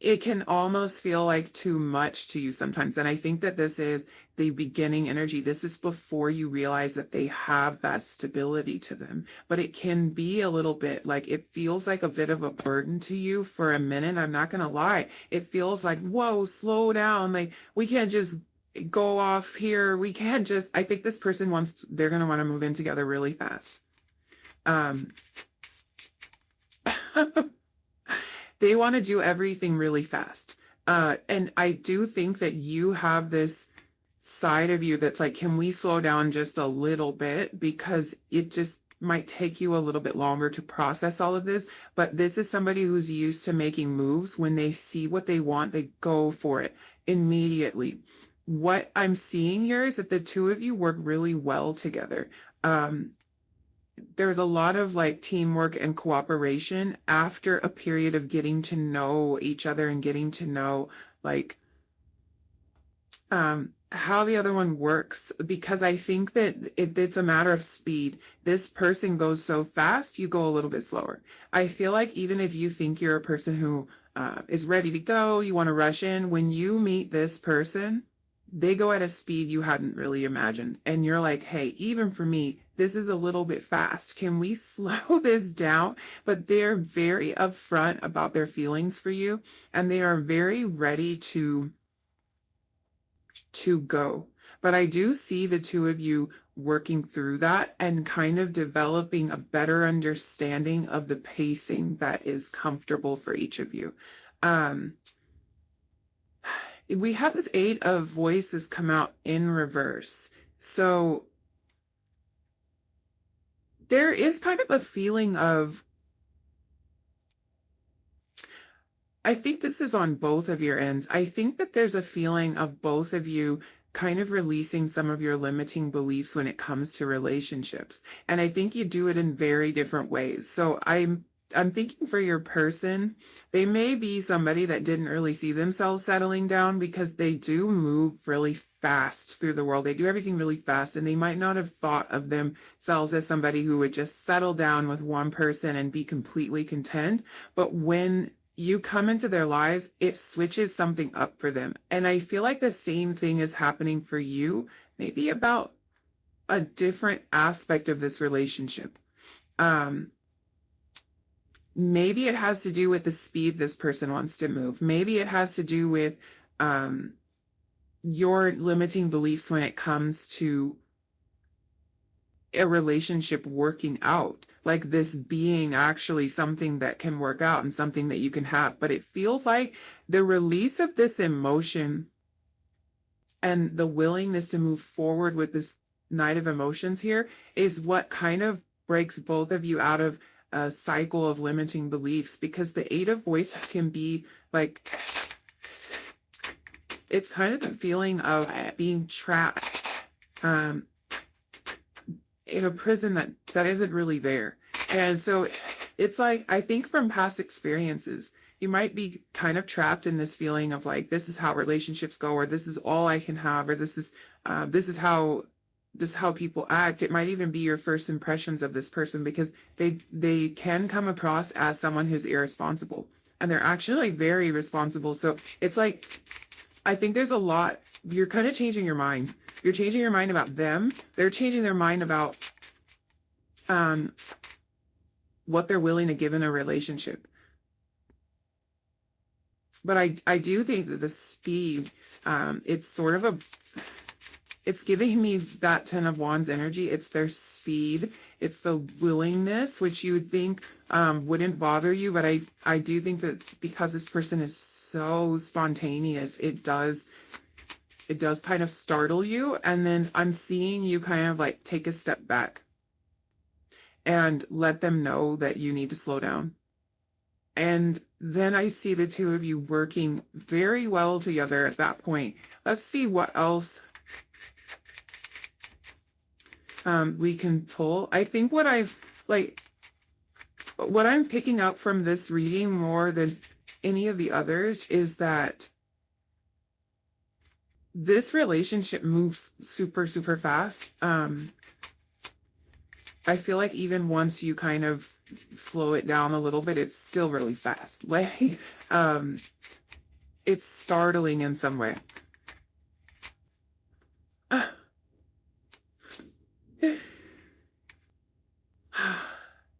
it can almost feel like too much to you sometimes. And I think that this is the beginning energy. This is before you realize that they have that stability to them. But it can be a little bit like, it feels like a bit of a burden to you for a minute. I'm not going to lie. It feels like, whoa, slow down. Like, we can't just go off here. We can't just, I think this person they're going to want to move in together really fast. They want to do everything really fast. And I do think that you have this side of you that's like, can we slow down just a little bit? Because it just might take you a little bit longer to process all of this. But this is somebody who's used to making moves. When they see what they want, they go for it immediately. What I'm seeing here is that the two of you work really well together. There's a lot of like teamwork and cooperation after a period of getting to know each other and getting to know like how the other one works, because I think that it's a matter of speed. This person goes so fast, you go a little bit slower. I feel like even if you think you're a person who is ready to go, you want to rush in, when you meet this person, they go at a speed you hadn't really imagined. And you're like, hey, even for me, this is a little bit fast. Can we slow this down? But they're very upfront about their feelings for you. And they are very ready to go. But I do see the two of you working through that and kind of developing a better understanding of the pacing that is comfortable for each of you. We have this 8 of Voices come out in reverse. So there is kind of a feeling of, I think this is on both of your ends. I think that there's a feeling of both of you kind of releasing some of your limiting beliefs when it comes to relationships. And I think you do it in very different ways. So I'm thinking for your person, they may be somebody that didn't really see themselves settling down because they do move really fast through the world. They do everything really fast, and they might not have thought of themselves as somebody who would just settle down with one person and be completely content. But when you come into their lives, it switches something up for them. And I feel like the same thing is happening for you, maybe about a different aspect of this relationship. Maybe it has to do with the speed this person wants to move. Maybe it has to do with your limiting beliefs when it comes to a relationship working out, like this being actually something that can work out and something that you can have. But it feels like the release of this emotion and the willingness to move forward with this Knight of Emotions here is what kind of breaks both of you out of a cycle of limiting beliefs, because the Eight of Voice can be like, it's kind of the feeling of being trapped in a prison that isn't really there. And so it's like, I think from past experiences, you might be kind of trapped in this feeling of like, this is how relationships go, or this is all I can have, or this is how people act. It might even be your first impressions of this person, because they can come across as someone who's irresponsible, and they're actually very responsible. So it's like, I think there's a lot, you're kind of changing your mind. You're changing your mind about them. They're changing their mind about what they're willing to give in a relationship. But I do think that the speed, it's sort of it's giving me that Ten of Wands energy. It's their speed. It's the willingness, which you would think wouldn't bother you. But I do think that because this person is so spontaneous, it does kind of startle you. And then I'm seeing you kind of like take a step back and let them know that you need to slow down. And then I see the two of you working very well together at that point. Let's see what else we can pull. I think what I'm picking up from this reading more than any of the others is that this relationship moves super, super fast. I feel like even once you kind of slow it down a little bit, it's still really fast. Like, it's startling in some way.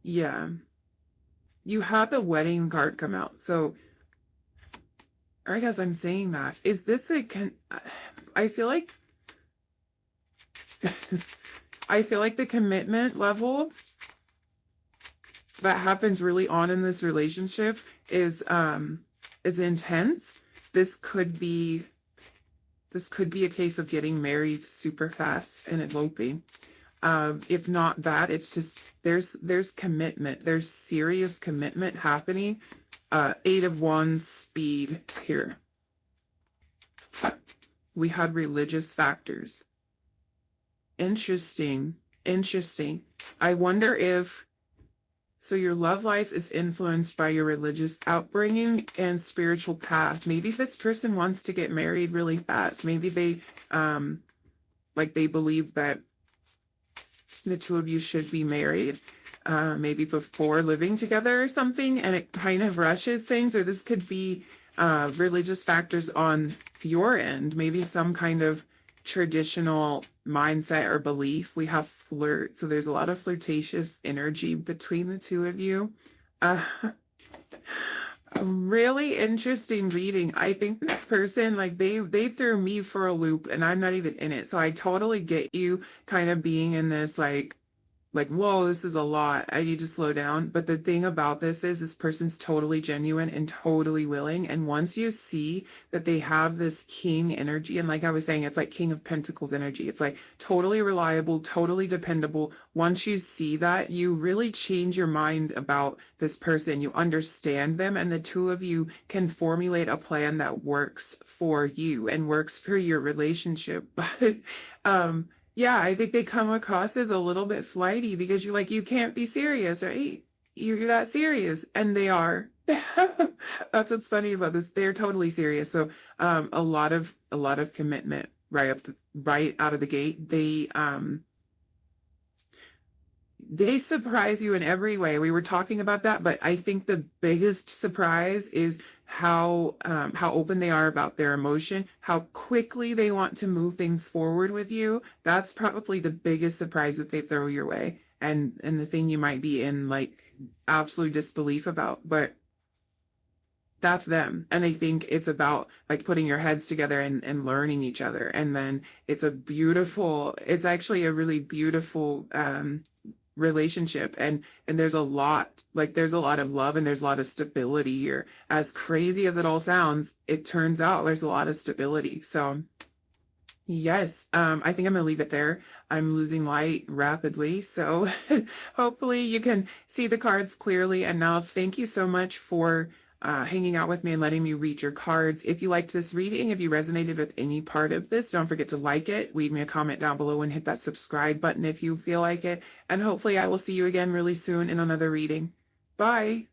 Yeah. You had the wedding card come out. So, or I guess I'm saying that. Is this I feel like I feel like the commitment level that happens really on in this relationship is intense. This could be a case of getting married super fast and eloping. If not that, it's just there's commitment. There's serious commitment happening. Eight of Wands speed here. We had religious factors. Interesting. I wonder if, so your love life is influenced by your religious upbringing and spiritual path. Maybe this person wants to get married really fast. Maybe they, they believe that the two of you should be married, maybe before living together or something, and it kind of rushes things. Or this could be religious factors on your end, maybe some kind of traditional mindset or belief. We have flirt, so there's a lot of flirtatious energy between the two of you. A really interesting reading. I think this person, like, they threw me for a loop, and I'm not even in it. So I totally get you kind of being in this like, whoa, this is a lot. I need to slow down. But the thing about this person's totally genuine and totally willing. And once you see that they have this king energy, and like I was saying, it's like King of Pentacles energy. It's like totally reliable, totally dependable. Once you see that, you really change your mind about this person. You understand them, and the two of you can formulate a plan that works for you and works for your relationship. But, yeah, I think they come across as a little bit flighty because you're like, you can't be serious, right? You're not serious. And they are. That's what's funny about this. They're totally serious. So a lot of commitment right out of the gate. They surprise you in every way. We were talking about that, but I think the biggest surprise is how open they are about their emotion, how quickly they want to move things forward with you. That's probably the biggest surprise that they throw your way. and the thing you might be in like absolute disbelief about, but that's them. And they think it's about like putting your heads together and learning each other. And then it's actually a really beautiful relationship. And there's a lot of love and there's a lot of stability here. As crazy as it all sounds, it turns out there's a lot of stability. So yes, I think I'm gonna leave it there. I'm losing light rapidly, so hopefully you can see the cards clearly. And now, thank you so much for hanging out with me and letting me read your cards. If you liked this reading, if you resonated with any part of this, don't forget to like it, leave me a comment down below, and hit that subscribe button if you feel like it. And hopefully I will see you again really soon in another reading. Bye!